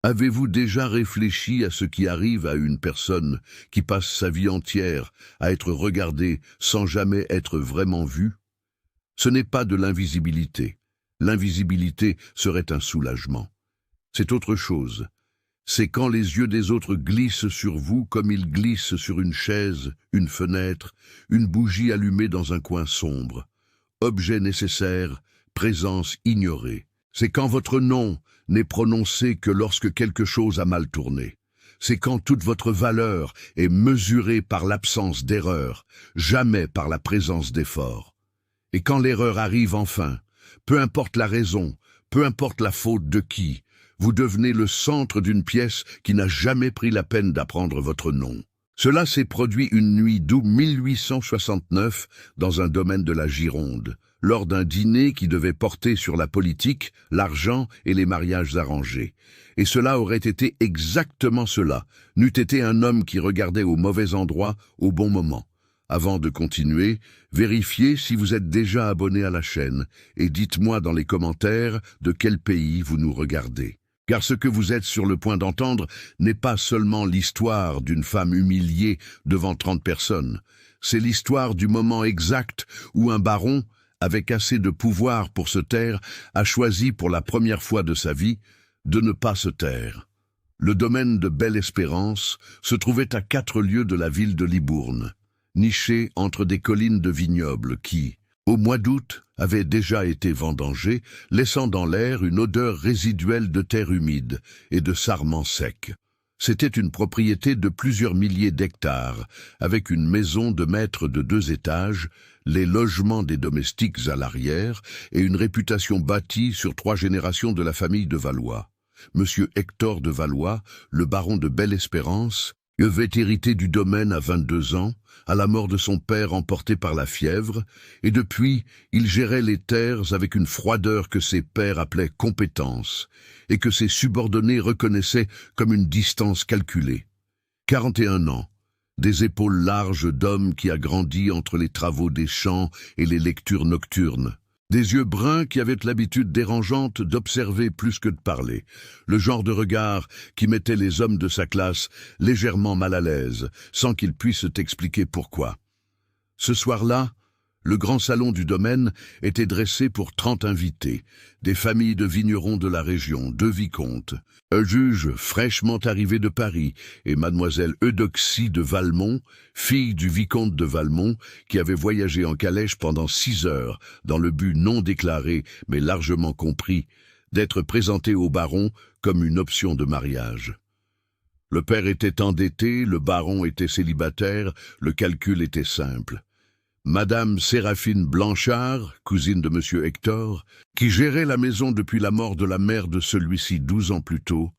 Avez-vous déjà réfléchi à ce qui arrive à une personne qui passe sa vie entière à être regardée sans jamais être vraiment vue? Ce n'est pas de l'invisibilité. L'invisibilité serait un soulagement. C'est autre chose. C'est quand les yeux des autres glissent sur vous comme ils glissent sur une chaise, une fenêtre, une bougie allumée dans un coin sombre. Objet nécessaire, présence ignorée. C'est quand votre nom n'est prononcé que lorsque quelque chose a mal tourné. C'est quand toute votre valeur est mesurée par l'absence d'erreur, jamais par la présence d'effort. Et quand l'erreur arrive enfin, peu importe la raison, peu importe la faute de qui, vous devenez le centre d'une pièce qui n'a jamais pris la peine d'apprendre votre nom. Cela s'est produit une nuit d'août 1869 dans un domaine de la Gironde, lors d'un dîner qui devait porter sur la politique, l'argent et les mariages arrangés. Et cela aurait été exactement cela, n'eût été un homme qui regardait au mauvais endroit au bon moment. Avant de continuer, vérifiez si vous êtes déjà abonné à la chaîne et dites-moi dans les commentaires de quel pays vous nous regardez. Car ce que vous êtes sur le point d'entendre n'est pas seulement l'histoire d'une femme humiliée devant 30 personnes. C'est l'histoire du moment exact où un baron, avec assez de pouvoir pour se taire, a choisi pour la première fois de sa vie de ne pas se taire. Le domaine de Belle-Espérance se trouvait à 4 lieues de la ville de Libourne, niché entre des collines de vignobles qui, au mois d'août, avaient déjà été vendangées, laissant dans l'air une odeur résiduelle de terre humide et de sarments secs. C'était une propriété de plusieurs milliers d'hectares, avec une maison de maître de 2 étages, les logements des domestiques à l'arrière et une réputation bâtie sur 3 générations de la famille de Valois. Monsieur Hector de Valois, le baron de Belle-Espérance, avait hérité du domaine à 22 ans, à la mort de son père emporté par la fièvre, et depuis, il gérait les terres avec une froideur que ses pairs appelaient compétence, et que ses subordonnés reconnaissaient comme une distance calculée. 41 ans, des épaules larges d'homme qui a grandi entre les travaux des champs et les lectures nocturnes. Des yeux bruns qui avaient l'habitude dérangeante d'observer plus que de parler. Le genre de regard qui mettait les hommes de sa classe légèrement mal à l'aise, sans qu'ils puissent expliquer pourquoi. Ce soir-là, le grand salon du domaine était dressé pour 30 invités, des familles de vignerons de la région, 2 vicomtes, un juge fraîchement arrivé de Paris et mademoiselle Eudoxie de Valmont, fille du vicomte de Valmont, qui avait voyagé en calèche pendant 6 heures, dans le but non déclaré, mais largement compris, d'être présentée au baron comme une option de mariage. Le père était endetté, le baron était célibataire, le calcul était simple. Madame Séraphine Blanchard, cousine de Monsieur Hector, qui gérait la maison depuis la mort de la mère de celui-ci 12 ans plus tôt,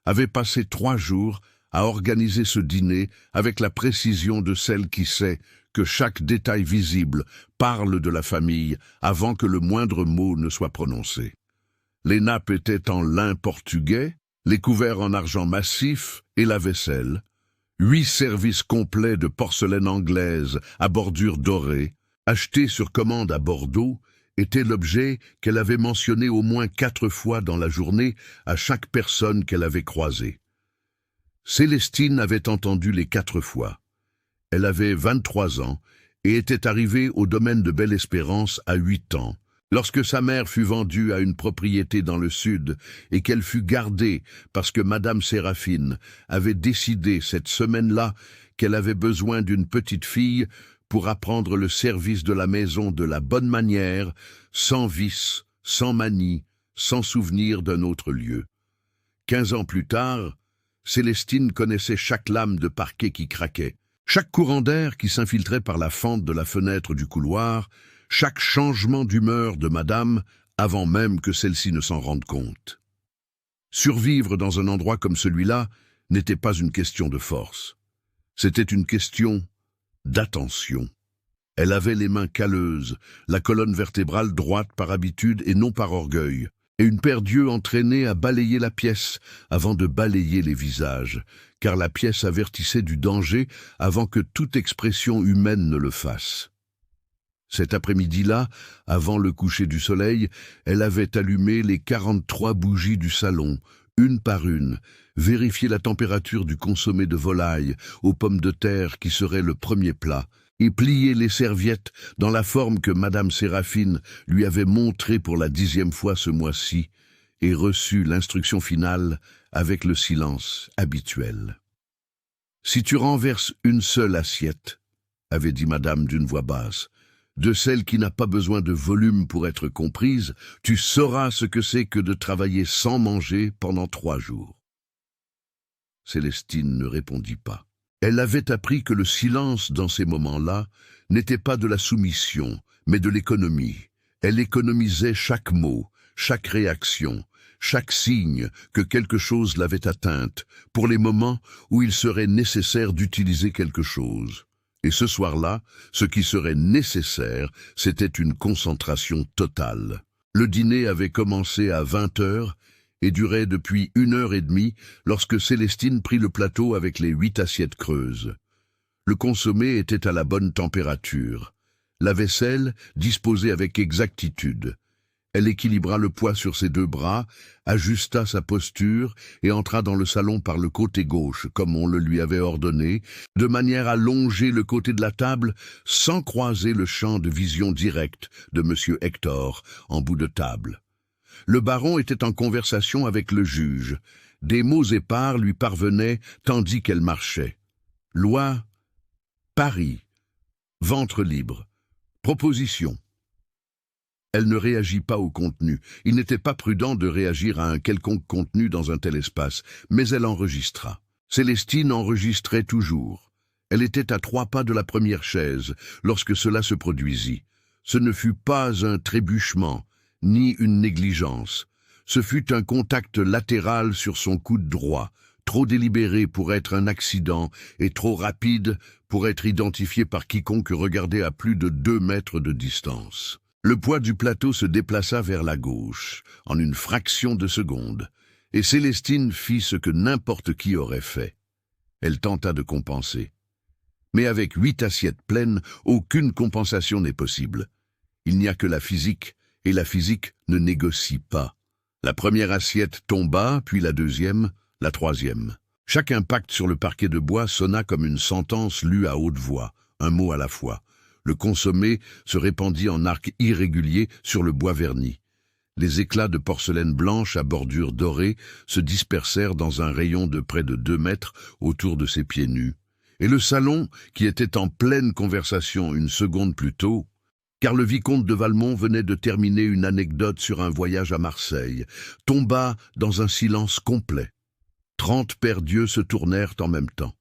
avait passé 3 jours à organiser ce dîner avec la précision de celle qui sait que chaque détail visible parle de la famille avant que le moindre mot ne soit prononcé. Les nappes étaient en lin portugais, les couverts en argent massif et la vaisselle. 8 services complets de porcelaine anglaise à bordure dorée, achetés sur commande à Bordeaux, étaient l'objet qu'elle avait mentionné au moins 4 fois dans la journée à chaque personne qu'elle avait croisée. Célestine avait entendu les 4 fois. Elle avait 23 ans et était arrivée au domaine de Belle-Espérance à 8 ans, lorsque sa mère fut vendue à une propriété dans le sud et qu'elle fut gardée parce que Madame Séraphine avait décidé cette semaine-là qu'elle avait besoin d'une petite fille pour apprendre le service de la maison de la bonne manière, sans vice, sans manie, sans souvenir d'un autre lieu. 15 ans plus tard, Célestine connaissait chaque lame de parquet qui craquait, chaque courant d'air qui s'infiltrait par la fente de la fenêtre du couloir, chaque changement d'humeur de madame avant même que celle-ci ne s'en rende compte. Survivre dans un endroit comme celui-là n'était pas une question de force. C'était une question d'attention. Elle avait les mains calleuses, la colonne vertébrale droite par habitude et non par orgueil, et une paire d'yeux entraînés à balayer la pièce avant de balayer les visages, car la pièce avertissait du danger avant que toute expression humaine ne le fasse. Cet après-midi-là, avant le coucher du soleil, elle avait allumé les 43 bougies du salon, une par une, vérifier la température du consommé de volaille aux pommes de terre qui serait le premier plat, et plier les serviettes dans la forme que Madame Séraphine lui avait montrée pour la 10e fois ce mois-ci, et reçu l'instruction finale avec le silence habituel. « Si tu renverses une seule assiette, avait dit Madame d'une voix basse, de celle qui n'a pas besoin de volume pour être comprise, tu sauras ce que c'est que de travailler sans manger pendant 3 jours. » Célestine ne répondit pas. Elle avait appris que le silence dans ces moments-là n'était pas de la soumission, mais de l'économie. Elle économisait chaque mot, chaque réaction, chaque signe que quelque chose l'avait atteinte, pour les moments où il serait nécessaire d'utiliser quelque chose. Et ce soir-là, ce qui serait nécessaire, c'était une concentration totale. Le dîner avait commencé à 20h et durait depuis 1h30 lorsque Célestine prit le plateau avec les 8 assiettes creuses. Le consommé était à la bonne température. La vaisselle disposée avec exactitude. Elle équilibra le poids sur ses 2 bras, ajusta sa posture et entra dans le salon par le côté gauche, comme on le lui avait ordonné, de manière à longer le côté de la table sans croiser le champ de vision direct de M. Hector en bout de table. Le baron était en conversation avec le juge. Des mots épars lui parvenaient tandis qu'elle marchait. Loi, Paris, ventre libre, proposition. Elle ne réagit pas au contenu. Il n'était pas prudent de réagir à un quelconque contenu dans un tel espace, mais elle enregistra. Célestine enregistrait toujours. Elle était à 3 pas de la première chaise lorsque cela se produisit. Ce ne fut pas un trébuchement, ni une négligence. Ce fut un contact latéral sur son coude droit, trop délibéré pour être un accident et trop rapide pour être identifié par quiconque regardait à plus de 2 mètres de distance. Le poids du plateau se déplaça vers la gauche, en une fraction de seconde, et Célestine fit ce que n'importe qui aurait fait. Elle tenta de compenser. Mais avec 8 assiettes pleines, aucune compensation n'est possible. Il n'y a que la physique, et la physique ne négocie pas. La première assiette tomba, puis la deuxième, la troisième. Chaque impact sur le parquet de bois sonna comme une sentence lue à haute voix, un mot à la fois. Le consommé se répandit en arcs irréguliers sur le bois verni. Les éclats de porcelaine blanche à bordure dorée se dispersèrent dans un rayon de près de 2 mètres autour de ses pieds nus. Et le salon, qui était en pleine conversation une seconde plus tôt, car le vicomte de Valmont venait de terminer une anecdote sur un voyage à Marseille, tomba dans un silence complet. 30 paires d'yeux se tournèrent en même temps.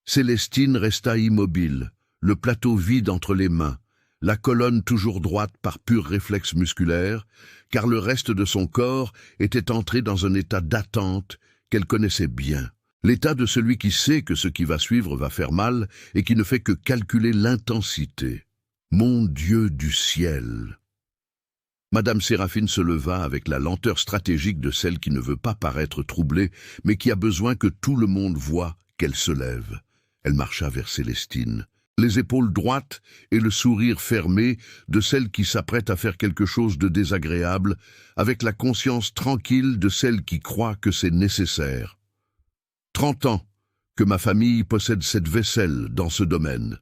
Célestine resta immobile, le plateau vide entre les mains, la colonne toujours droite par pur réflexe musculaire, car le reste de son corps était entré dans un état d'attente qu'elle connaissait bien. L'état de celui qui sait que ce qui va suivre va faire mal et qui ne fait que calculer l'intensité. Mon Dieu du ciel! Madame Séraphine se leva avec la lenteur stratégique de celle qui ne veut pas paraître troublée, mais qui a besoin que tout le monde voie qu'elle se lève. Elle marcha vers Célestine, les épaules droites et le sourire fermé de celle qui s'apprête à faire quelque chose de désagréable, avec la conscience tranquille de celle qui croit que c'est nécessaire. 30 ans que ma famille possède cette vaisselle dans ce domaine.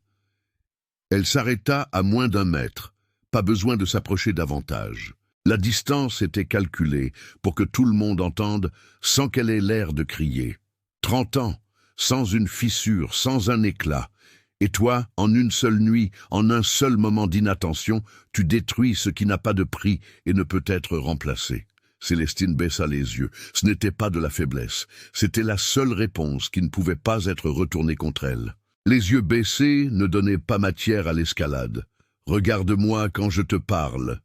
Elle s'arrêta à moins d'1 mètre, pas besoin de s'approcher davantage. La distance était calculée pour que tout le monde entende sans qu'elle ait l'air de crier. 30 ans, sans une fissure, sans un éclat. Et toi, en une seule nuit, en un seul moment d'inattention, tu détruis ce qui n'a pas de prix et ne peut être remplacé. Célestine baissa les yeux. Ce n'était pas de la faiblesse. C'était la seule réponse qui ne pouvait pas être retournée contre elle. Les yeux baissés ne donnaient pas matière à l'escalade. « Regarde-moi quand je te parle. »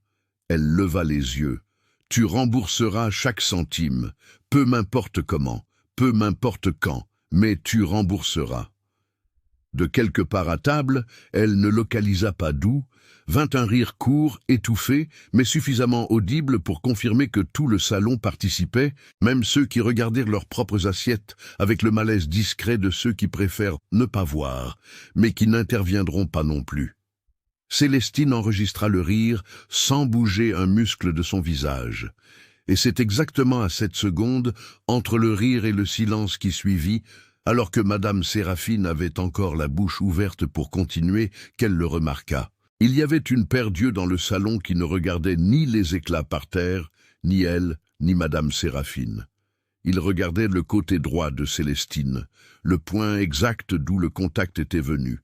Elle leva les yeux. « Tu rembourseras chaque centime, peu m'importe comment, peu m'importe quand, mais tu rembourseras. » De quelque part à table, elle ne localisa pas d'où, vint un rire court, étouffé, mais suffisamment audible pour confirmer que tout le salon participait, même ceux qui regardèrent leurs propres assiettes, avec le malaise discret de ceux qui préfèrent ne pas voir, mais qui n'interviendront pas non plus. Célestine enregistra le rire sans bouger un muscle de son visage. Et c'est exactement à cette seconde, entre le rire et le silence qui suivit, alors que Madame Séraphine avait encore la bouche ouverte pour continuer, qu'elle le remarqua. Il y avait une paire d'yeux dans le salon qui ne regardaient ni les éclats par terre, ni elle, ni Madame Séraphine. Ils regardaient le côté droit de Célestine, le point exact d'où le contact était venu,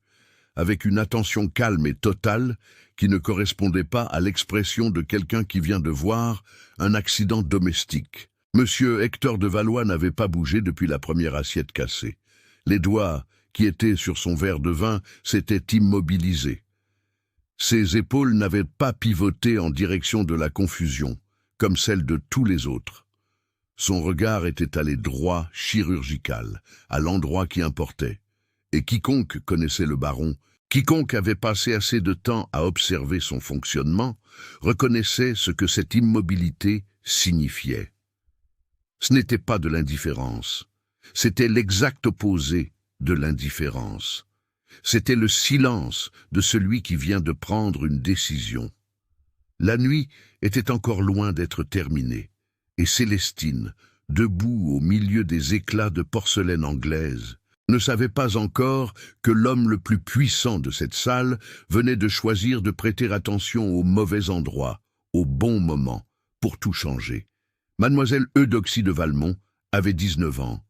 avec une attention calme et totale qui ne correspondait pas à l'expression de quelqu'un qui vient de voir un accident domestique. Monsieur Hector de Valois n'avait pas bougé depuis la première assiette cassée. Les doigts qui étaient sur son verre de vin s'étaient immobilisés. Ses épaules n'avaient pas pivoté en direction de la confusion, comme celle de tous les autres. Son regard était allé droit, chirurgical, à l'endroit qui importait. Et quiconque connaissait le baron, quiconque avait passé assez de temps à observer son fonctionnement, reconnaissait ce que cette immobilité signifiait. Ce n'était pas de l'indifférence, c'était l'exact opposé de l'indifférence. C'était le silence de celui qui vient de prendre une décision. La nuit était encore loin d'être terminée, et Célestine, debout au milieu des éclats de porcelaine anglaise, ne savait pas encore que l'homme le plus puissant de cette salle venait de choisir de prêter attention au mauvais endroit, au bon moment, pour tout changer. Mademoiselle Eudoxie de Valmont avait 19 ans,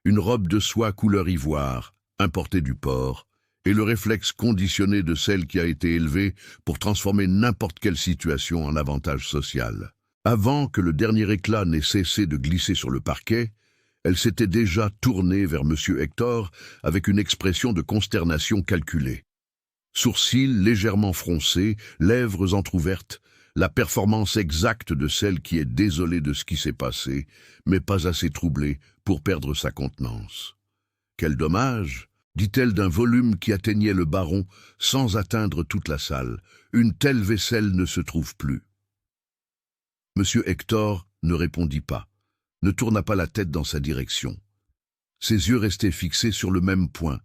une robe de soie couleur ivoire, importée du port, et le réflexe conditionné de celle qui a été élevée pour transformer n'importe quelle situation en avantage social. Avant que le dernier éclat n'ait cessé de glisser sur le parquet, elle s'était déjà tournée vers M. Hector avec une expression de consternation calculée. Sourcils légèrement froncés, lèvres entr'ouvertes, la performance exacte de celle qui est désolée de ce qui s'est passé, mais pas assez troublée pour perdre sa contenance. « Quel dommage !» dit-elle d'un volume qui atteignait le baron sans atteindre toute la salle. « Une telle vaisselle ne se trouve plus. » M. Hector ne répondit pas, ne tourna pas la tête dans sa direction. Ses yeux restaient fixés sur le même point,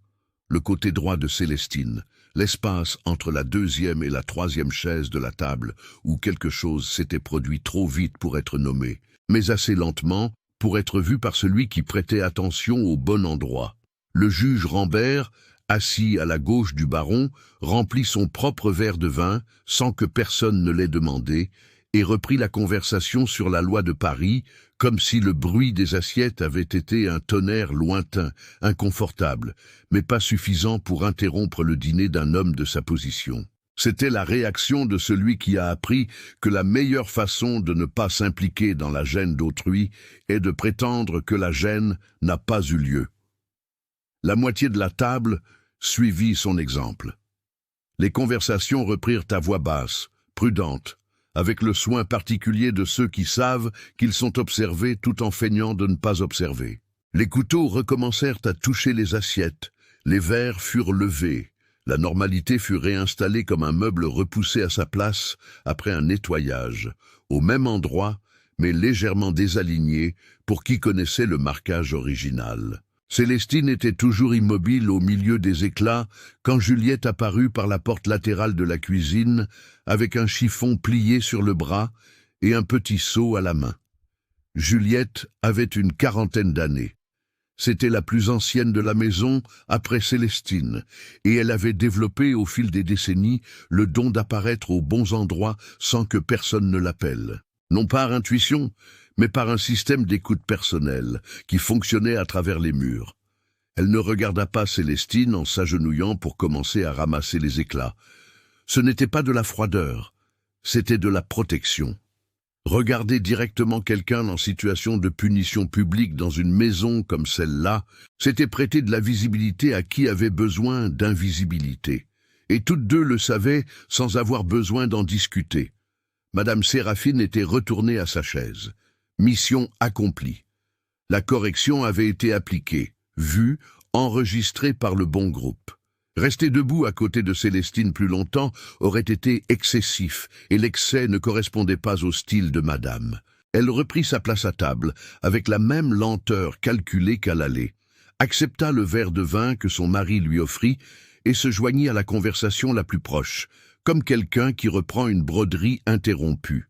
le côté droit de Célestine, l'espace entre la deuxième et la troisième chaise de la table où quelque chose s'était produit trop vite pour être nommé, mais assez lentement pour être vu par celui qui prêtait attention au bon endroit. Le juge Rambert, assis à la gauche du baron, remplit son propre verre de vin sans que personne ne l'ait demandé et reprit la conversation sur la loi de Paris comme si le bruit des assiettes avait été un tonnerre lointain, inconfortable, mais pas suffisant pour interrompre le dîner d'un homme de sa position. C'était la réaction de celui qui a appris que la meilleure façon de ne pas s'impliquer dans la gêne d'autrui est de prétendre que la gêne n'a pas eu lieu. La moitié de la table suivit son exemple. Les conversations reprirent à voix basse, prudentes, avec le soin particulier de ceux qui savent qu'ils sont observés tout en feignant de ne pas observer. Les couteaux recommencèrent à toucher les assiettes, les verres furent levés, la normalité fut réinstallée comme un meuble repoussé à sa place après un nettoyage, au même endroit, mais légèrement désaligné pour qui connaissait le marquage original. Célestine était toujours immobile au milieu des éclats quand Juliette apparut par la porte latérale de la cuisine avec un chiffon plié sur le bras et un petit seau à la main. Juliette avait une quarantaine d'années. C'était la plus ancienne de la maison après Célestine, et elle avait développé au fil des décennies le don d'apparaître aux bons endroits sans que personne ne l'appelle. Non par intuition, mais par un système d'écoute personnelle qui fonctionnait à travers les murs. Elle ne regarda pas Célestine en s'agenouillant pour commencer à ramasser les éclats. Ce n'était pas de la froideur, c'était de la protection. Regarder directement quelqu'un en situation de punition publique dans une maison comme celle-là, c'était prêter de la visibilité à qui avait besoin d'invisibilité. Et toutes deux le savaient sans avoir besoin d'en discuter. Madame Séraphine était retournée à sa chaise. Mission accomplie. La correction avait été appliquée, vue, enregistrée par le bon groupe. Rester debout à côté de Célestine plus longtemps aurait été excessif, et l'excès ne correspondait pas au style de madame. Elle reprit sa place à table, avec la même lenteur calculée qu'à l'aller, accepta le verre de vin que son mari lui offrit, et se joignit à la conversation la plus proche, comme quelqu'un qui reprend une broderie interrompue.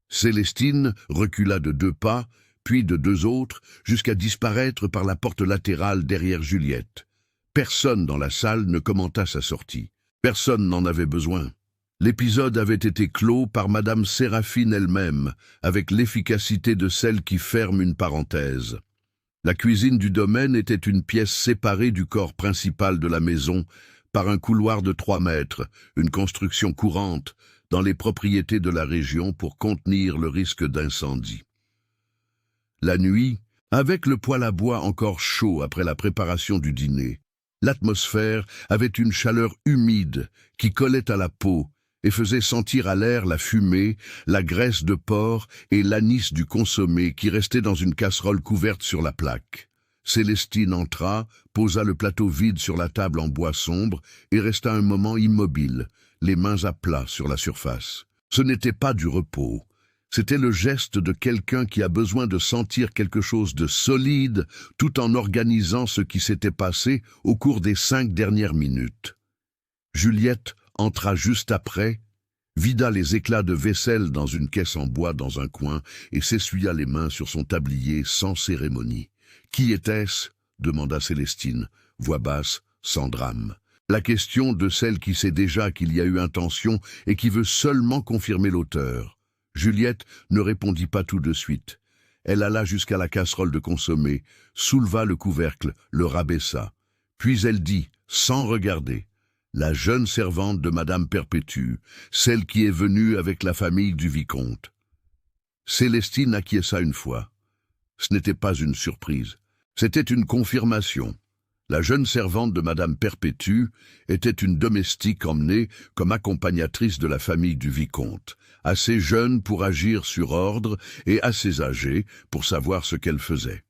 Célestine recula de 2 pas, puis de 2 autres, jusqu'à disparaître par la porte latérale derrière Juliette. Personne dans la salle ne commenta sa sortie. Personne n'en avait besoin. L'épisode avait été clos par Madame Séraphine elle-même, avec l'efficacité de celle qui ferme une parenthèse. La cuisine du domaine était une pièce séparée du corps principal de la maison par un couloir de 3 mètres, une construction courante dans les propriétés de la région pour contenir le risque d'incendie. La nuit, avec le poêle à bois encore chaud après la préparation du dîner, l'atmosphère avait une chaleur humide qui collait à la peau et faisait sentir à l'air la fumée, la graisse de porc et l'anis du consommé qui restait dans une casserole couverte sur la plaque. Célestine entra, posa le plateau vide sur la table en bois sombre et resta un moment immobile, les mains à plat sur la surface. Ce n'était pas du repos. C'était le geste de quelqu'un qui a besoin de sentir quelque chose de solide tout en organisant ce qui s'était passé au cours des 5 dernières minutes. Juliette entra juste après, vida les éclats de vaisselle dans une caisse en bois dans un coin et s'essuya les mains sur son tablier sans cérémonie. « Qui était-ce » demanda Célestine, voix basse, sans drame. La question de celle qui sait déjà qu'il y a eu intention et qui veut seulement confirmer l'auteur. Juliette ne répondit pas tout de suite. Elle alla jusqu'à la casserole de consommé, souleva le couvercle, le rabaissa. Puis elle dit, sans regarder, « La jeune servante de Madame Perpétue, celle qui est venue avec la famille du vicomte. » Célestine acquiesça une fois. Ce n'était pas une surprise, c'était une confirmation. La jeune servante de Madame Perpétue était une domestique emmenée comme accompagnatrice de la famille du vicomte, assez jeune pour agir sur ordre et assez âgée pour savoir ce qu'elle faisait.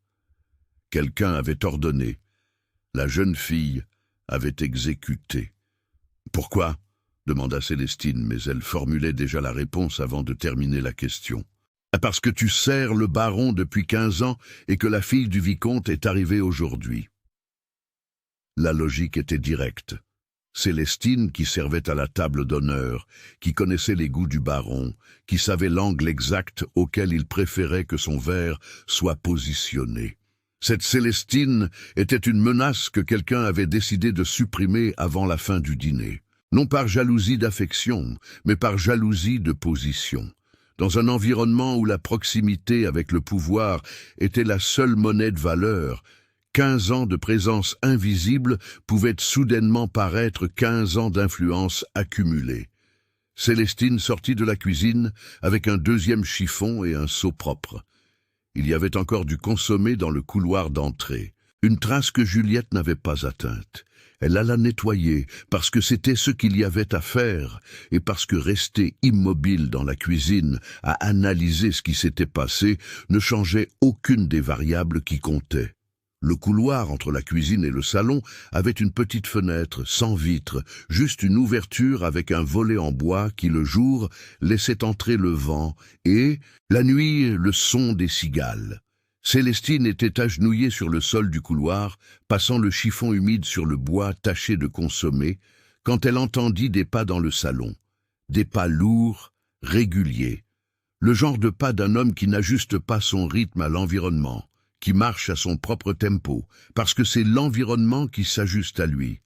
Quelqu'un avait ordonné. La jeune fille avait exécuté. « Pourquoi ?» demanda Célestine, mais elle formulait déjà la réponse avant de terminer la question. « Parce que tu sers le baron depuis 15 ans et que la fille du vicomte est arrivée aujourd'hui. » La logique était directe. Célestine, qui servait à la table d'honneur, qui connaissait les goûts du baron, qui savait l'angle exact auquel il préférait que son verre soit positionné. Cette Célestine était une menace que quelqu'un avait décidé de supprimer avant la fin du dîner. Non par jalousie d'affection, mais par jalousie de position. Dans un environnement où la proximité avec le pouvoir était la seule monnaie de valeur, 15 ans de présence invisible pouvaient soudainement paraître 15 ans d'influence accumulée. Célestine sortit de la cuisine avec un 2e chiffon et un seau propre. Il y avait encore du consommé dans le couloir d'entrée, une trace que Juliette n'avait pas atteinte. Elle alla nettoyer, parce que c'était ce qu'il y avait à faire, et parce que rester immobile dans la cuisine à analyser ce qui s'était passé ne changeait aucune des variables qui comptaient. Le couloir entre la cuisine et le salon avait une petite fenêtre, sans vitre, juste une ouverture avec un volet en bois qui, le jour, laissait entrer le vent et, la nuit, le son des cigales. Célestine était agenouillée sur le sol du couloir, passant le chiffon humide sur le bois taché de consommé, quand elle entendit des pas dans le salon. Des pas lourds, réguliers. Le genre de pas d'un homme qui n'ajuste pas son rythme à l'environnement, qui marche à son propre tempo, parce que c'est l'environnement qui s'ajuste à lui.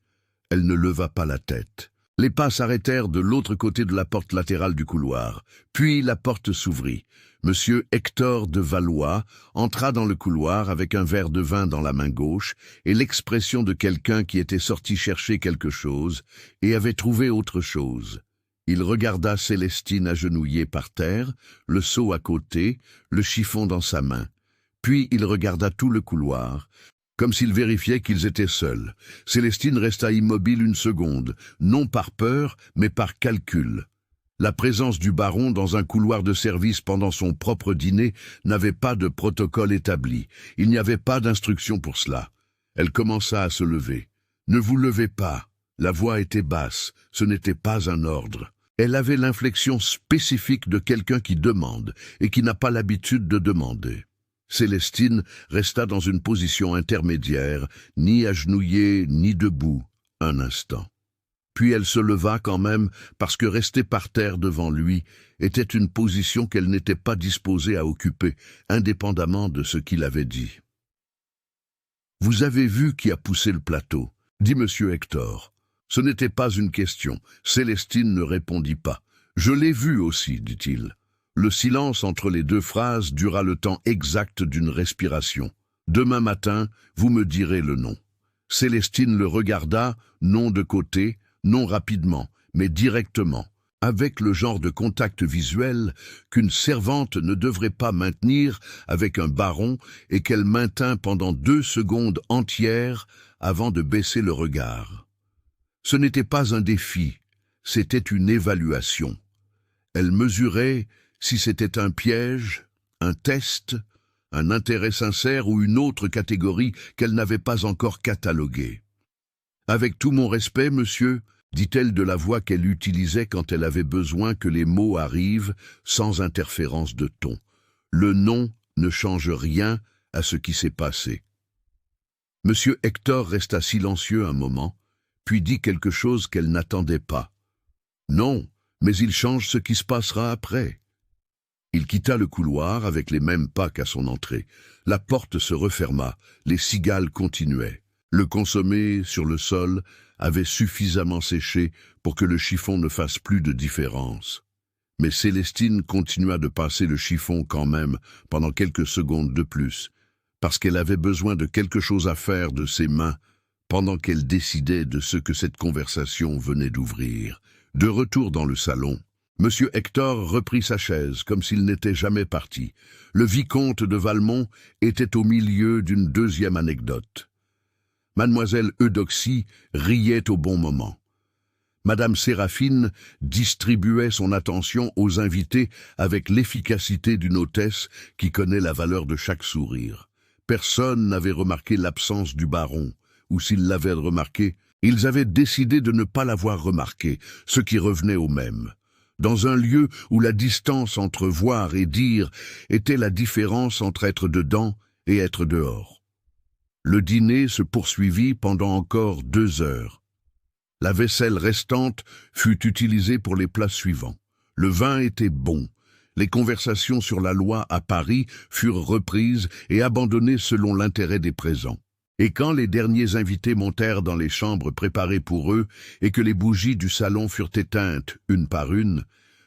Elle ne leva pas la tête. Les pas s'arrêtèrent de l'autre côté de la porte latérale du couloir, puis la porte s'ouvrit. Monsieur Hector de Valois entra dans le couloir avec un verre de vin dans la main gauche et l'expression de quelqu'un qui était sorti chercher quelque chose et avait trouvé autre chose. Il regarda Célestine agenouillée par terre, le seau à côté, le chiffon dans sa main. Puis il regarda tout le couloir, comme s'il vérifiait qu'ils étaient seuls. Célestine resta immobile une seconde, non par peur, mais par calcul. La présence du baron dans un couloir de service pendant son propre dîner n'avait pas de protocole établi. Il n'y avait pas d'instruction pour cela. Elle commença à se lever. « Ne vous levez pas !» La voix était basse, ce n'était pas un ordre. Elle avait l'inflexion spécifique de quelqu'un qui demande et qui n'a pas l'habitude de demander. Célestine resta dans une position intermédiaire, ni agenouillée ni debout, un instant. Puis elle se leva quand même, parce que rester par terre devant lui était une position qu'elle n'était pas disposée à occuper, indépendamment de ce qu'il avait dit. « Vous avez vu qui a poussé le plateau ?» dit M. Hector. Ce n'était pas une question. Célestine ne répondit pas. « Je l'ai vu aussi, dit-il. » Le silence entre les deux phrases dura le temps exact d'une respiration. « Demain matin, vous me direz le nom. » Célestine le regarda, non de côté, non rapidement, mais directement, avec le genre de contact visuel qu'une servante ne devrait pas maintenir avec un baron et qu'elle maintint pendant 2 secondes entières avant de baisser le regard. Ce n'était pas un défi, c'était une évaluation. Elle mesurait si c'était un piège, un test, un intérêt sincère ou une autre catégorie qu'elle n'avait pas encore cataloguée. « Avec tout mon respect, monsieur, » dit-elle de la voix qu'elle utilisait quand elle avait besoin que les mots arrivent sans interférence de ton. Le nom ne change rien à ce qui s'est passé. Monsieur Hector resta silencieux un moment, puis dit quelque chose qu'elle n'attendait pas. Non, mais il change ce qui se passera après. Il quitta le couloir avec les mêmes pas qu'à son entrée. La porte se referma, les cigales continuaient. Le consommé, sur le sol, avait suffisamment séché pour que le chiffon ne fasse plus de différence. Mais Célestine continua de passer le chiffon quand même pendant quelques secondes de plus, parce qu'elle avait besoin de quelque chose à faire de ses mains pendant qu'elle décidait de ce que cette conversation venait d'ouvrir. De retour dans le salon, M. Hector reprit sa chaise comme s'il n'était jamais parti. Le vicomte de Valmont était au milieu d'une deuxième anecdote. Mademoiselle Eudoxie riait au bon moment. Madame Séraphine distribuait son attention aux invités avec l'efficacité d'une hôtesse qui connaît la valeur de chaque sourire. Personne n'avait remarqué l'absence du baron, ou s'ils l'avaient remarqué, ils avaient décidé de ne pas l'avoir remarqué, ce qui revenait au même. Dans un lieu où la distance entre voir et dire était la différence entre être dedans et être dehors. Le dîner se poursuivit pendant encore 2 heures. La vaisselle restante fut utilisée pour les plats suivants. Le vin était bon. Les conversations sur la loi à Paris furent reprises et abandonnées selon l'intérêt des présents. Et quand les derniers invités montèrent dans les chambres préparées pour eux et que les bougies du salon furent éteintes une par une,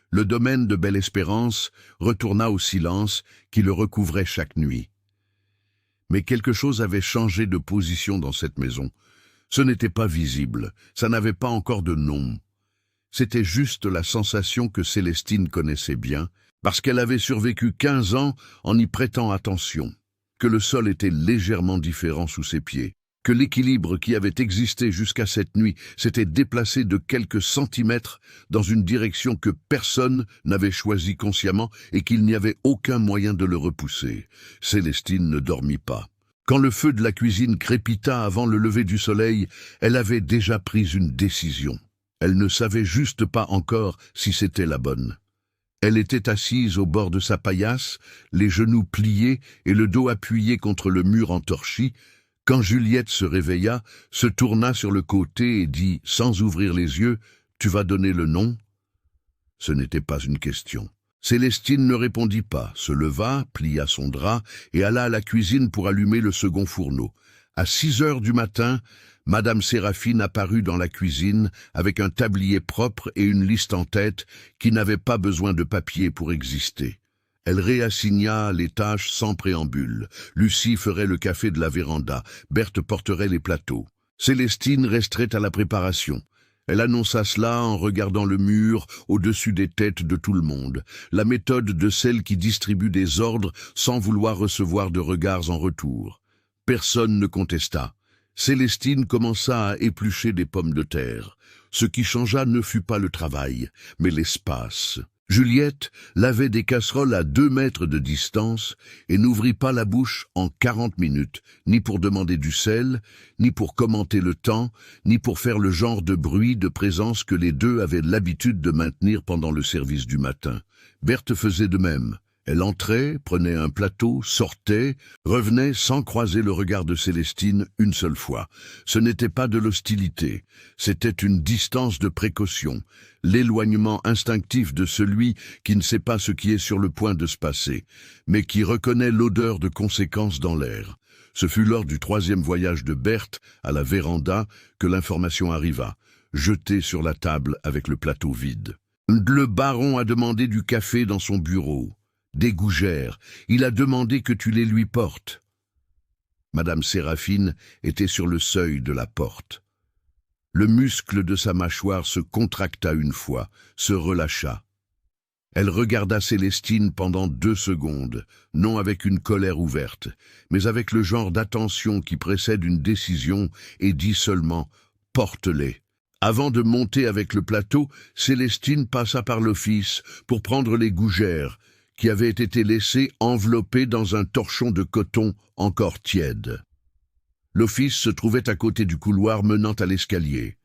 le domaine de Belle-Espérance retourna au silence qui le recouvrait chaque nuit. Mais quelque chose avait changé de position dans cette maison. Ce n'était pas visible, ça n'avait pas encore de nom. C'était juste la sensation que Célestine connaissait bien, parce qu'elle avait survécu 15 ans en y prêtant attention, que le sol était légèrement différent sous ses pieds, que l'équilibre qui avait existé jusqu'à cette nuit s'était déplacé de quelques centimètres dans une direction que personne n'avait choisie consciemment et qu'il n'y avait aucun moyen de le repousser. Célestine ne dormit pas. Quand le feu de la cuisine crépita avant le lever du soleil, elle avait déjà pris une décision. Elle ne savait juste pas encore si c'était la bonne. Elle était assise au bord de sa paillasse, les genoux pliés et le dos appuyé contre le mur entorchi, quand Juliette se réveilla, se tourna sur le côté et dit, sans ouvrir les yeux, « Tu vas donner le nom ?» Ce n'était pas une question. Célestine ne répondit pas, se leva, plia son drap et alla à la cuisine pour allumer le second fourneau. À 6 heures du matin, Madame Séraphine apparut dans la cuisine avec un tablier propre et une liste en tête qui n'avait pas besoin de papier pour exister. Elle réassigna les tâches sans préambule. Lucie ferait le café de la véranda, Berthe porterait les plateaux. Célestine resterait à la préparation. Elle annonça cela en regardant le mur au-dessus des têtes de tout le monde, la méthode de celle qui distribue des ordres sans vouloir recevoir de regards en retour. Personne ne contesta. Célestine commença à éplucher des pommes de terre. Ce qui changea ne fut pas le travail, mais l'espace. Juliette lavait des casseroles à 2 mètres de distance et n'ouvrit pas la bouche en 40 minutes, ni pour demander du sel, ni pour commenter le temps, ni pour faire le genre de bruit de présence que les deux avaient l'habitude de maintenir pendant le service du matin. Berthe faisait de même. Elle entrait, prenait un plateau, sortait, revenait sans croiser le regard de Célestine une seule fois. Ce n'était pas de l'hostilité, c'était une distance de précaution, l'éloignement instinctif de celui qui ne sait pas ce qui est sur le point de se passer, mais qui reconnaît l'odeur de conséquences dans l'air. Ce fut lors du 3e voyage de Berthe à la véranda que l'information arriva, jetée sur la table avec le plateau vide. Le baron a demandé du café dans son bureau. Des gougères, il a demandé que tu les lui portes. Madame Séraphine était sur le seuil de la porte. Le muscle de sa mâchoire se contracta une fois, se relâcha. Elle regarda Célestine pendant 2 secondes, non avec une colère ouverte, mais avec le genre d'attention qui précède une décision, et dit seulement « porte-les ». Avant de monter avec le plateau, Célestine passa par l'office pour prendre les gougères, qui avaient été laissées enveloppées dans un torchon de coton encore tiède. L'office se trouvait à côté du couloir menant à l'escalier.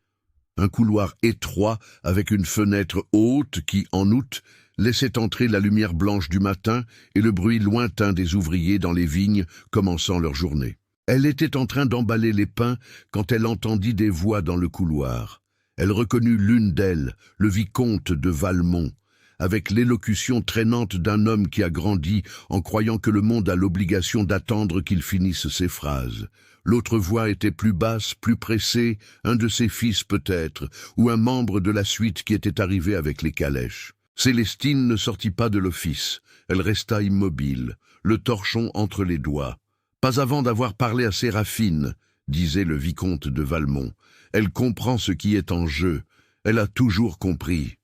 Un couloir étroit avec une fenêtre haute qui, en août, laissait entrer la lumière blanche du matin et le bruit lointain des ouvriers dans les vignes commençant leur journée. Elle était en train d'emballer les pains quand elle entendit des voix dans le couloir. Elle reconnut l'une d'elles, le vicomte de Valmont, avec l'élocution traînante d'un homme qui a grandi en croyant que le monde a l'obligation d'attendre qu'il finisse ses phrases. L'autre voix était plus basse, plus pressée, un de ses fils peut-être, ou un membre de la suite qui était arrivé avec les calèches. Célestine ne sortit pas de l'office. Elle resta immobile, le torchon entre les doigts. Pas avant d'avoir parlé à Séraphine, disait le vicomte de Valmont. Elle comprend ce qui est en jeu. Elle a toujours compris.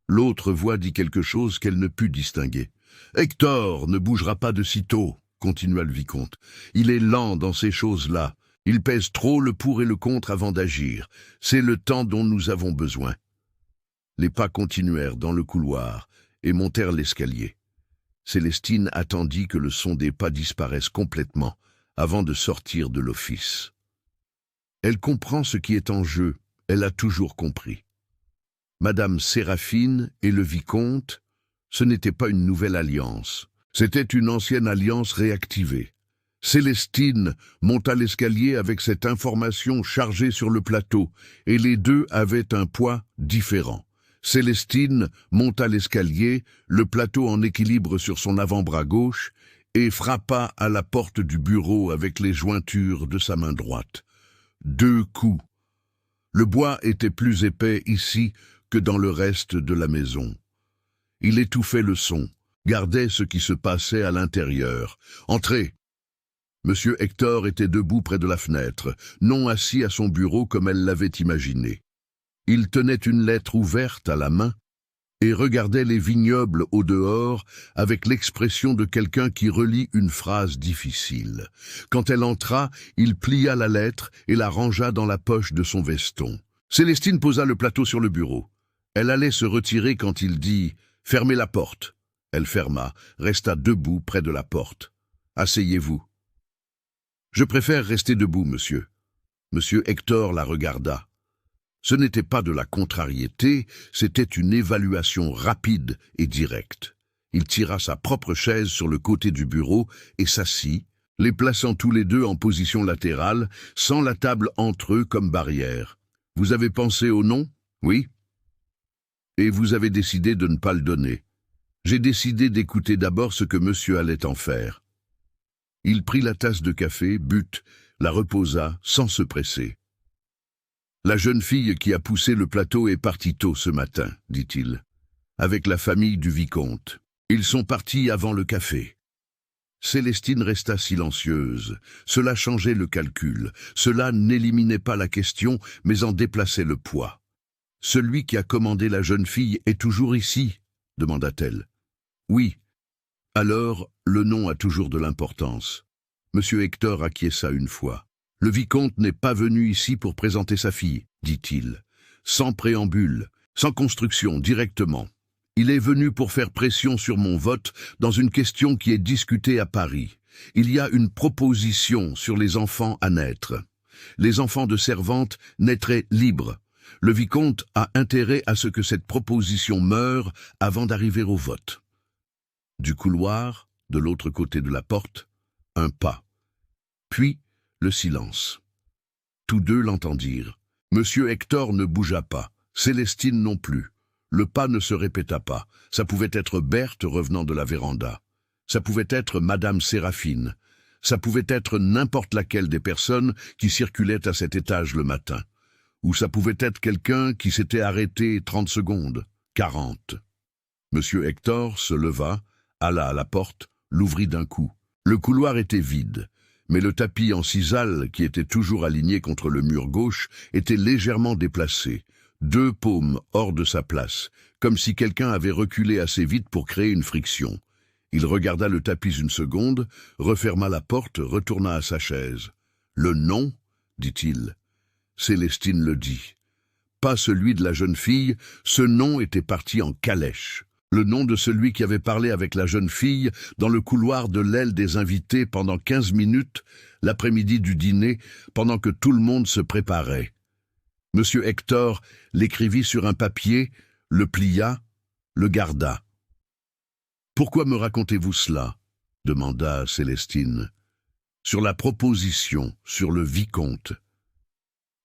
L'autre voix dit quelque chose qu'elle ne put distinguer. « Hector ne bougera pas de sitôt, » continua le vicomte. « Il est lent dans ces choses-là. Il pèse trop le pour et le contre avant d'agir. C'est le temps dont nous avons besoin. » Les pas continuèrent dans le couloir et montèrent l'escalier. Célestine attendit que le son des pas disparaisse complètement avant de sortir de l'office. Elle comprend ce qui est en jeu, elle a toujours compris. Madame Séraphine et le vicomte, ce n'était pas une nouvelle alliance, c'était une ancienne alliance réactivée. Célestine monta l'escalier avec cette information chargée sur le plateau, et les deux avaient un poids différent. Célestine monta l'escalier, le plateau en équilibre sur son avant-bras gauche, et frappa à la porte du bureau avec les jointures de sa main droite. 2 coups. Le bois était plus épais ici que dans le reste de la maison. Il étouffait le son, gardait ce qui se passait à l'intérieur. « Entrez !» Monsieur Hector était debout près de la fenêtre, non assis à son bureau comme elle l'avait imaginé. Il tenait une lettre ouverte à la main et regardait les vignobles au dehors avec l'expression de quelqu'un qui relit une phrase difficile. Quand elle entra, il plia la lettre et la rangea dans la poche de son veston. Célestine posa le plateau sur le bureau. Elle allait se retirer quand il dit « Fermez la porte ». Elle ferma, resta debout près de la porte. « Asseyez-vous. » « Je préfère rester debout, monsieur. » Monsieur Hector la regarda. Ce n'était pas de la contrariété, c'était une évaluation rapide et directe. Il tira sa propre chaise sur le côté du bureau et s'assit, les plaçant tous les deux en position latérale, sans la table entre eux comme barrière. « Vous avez pensé au nom ? Oui. Et vous avez décidé de ne pas le donner. J'ai décidé d'écouter d'abord ce que monsieur allait en faire. » Il prit la tasse de café, but, la reposa, sans se presser. « La jeune fille qui a poussé le plateau est partie tôt ce matin, dit-il, avec la famille du vicomte. Ils sont partis avant le café. » Célestine resta silencieuse. Cela changeait le calcul. Cela n'éliminait pas la question, mais en déplaçait le poids. « Celui qui a commandé la jeune fille est toujours ici ?» demanda-t-elle. « Oui. » Alors, le nom a toujours de l'importance. Monsieur Hector acquiesça une fois. « Le vicomte n'est pas venu ici pour présenter sa fille, dit-il. Sans préambule, sans construction, directement. Il est venu pour faire pression sur mon vote dans une question qui est discutée à Paris. Il y a une proposition sur les enfants à naître. Les enfants de servantes naîtraient libres. Le vicomte a intérêt à ce que cette proposition meure avant d'arriver au vote. » Du couloir, de l'autre côté de la porte, un pas. Puis, le silence. Tous deux l'entendirent. Monsieur Hector ne bougea pas, Célestine non plus. Le pas ne se répéta pas. Ça pouvait être Berthe revenant de la véranda. Ça pouvait être Madame Séraphine. Ça pouvait être n'importe laquelle des personnes qui circulaient à cet étage le matin. Ou ça pouvait être quelqu'un qui s'était arrêté 30 secondes, 40. Monsieur Hector se leva, alla à la porte, l'ouvrit d'un coup. Le couloir était vide, mais le tapis en sisal, qui était toujours aligné contre le mur gauche, était légèrement déplacé, 2 paumes hors de sa place, comme si quelqu'un avait reculé assez vite pour créer une friction. Il regarda le tapis une seconde, referma la porte, retourna à sa chaise. « Le nom ?» dit-il. Célestine le dit. Pas celui de la jeune fille, ce nom était parti en calèche. Le nom de celui qui avait parlé avec la jeune fille dans le couloir de l'aile des invités pendant 15 minutes, l'après-midi du dîner, pendant que tout le monde se préparait. Monsieur Hector l'écrivit sur un papier, le plia, le garda. « Pourquoi me racontez-vous cela ?» demanda Célestine. « Sur la proposition, sur le vicomte.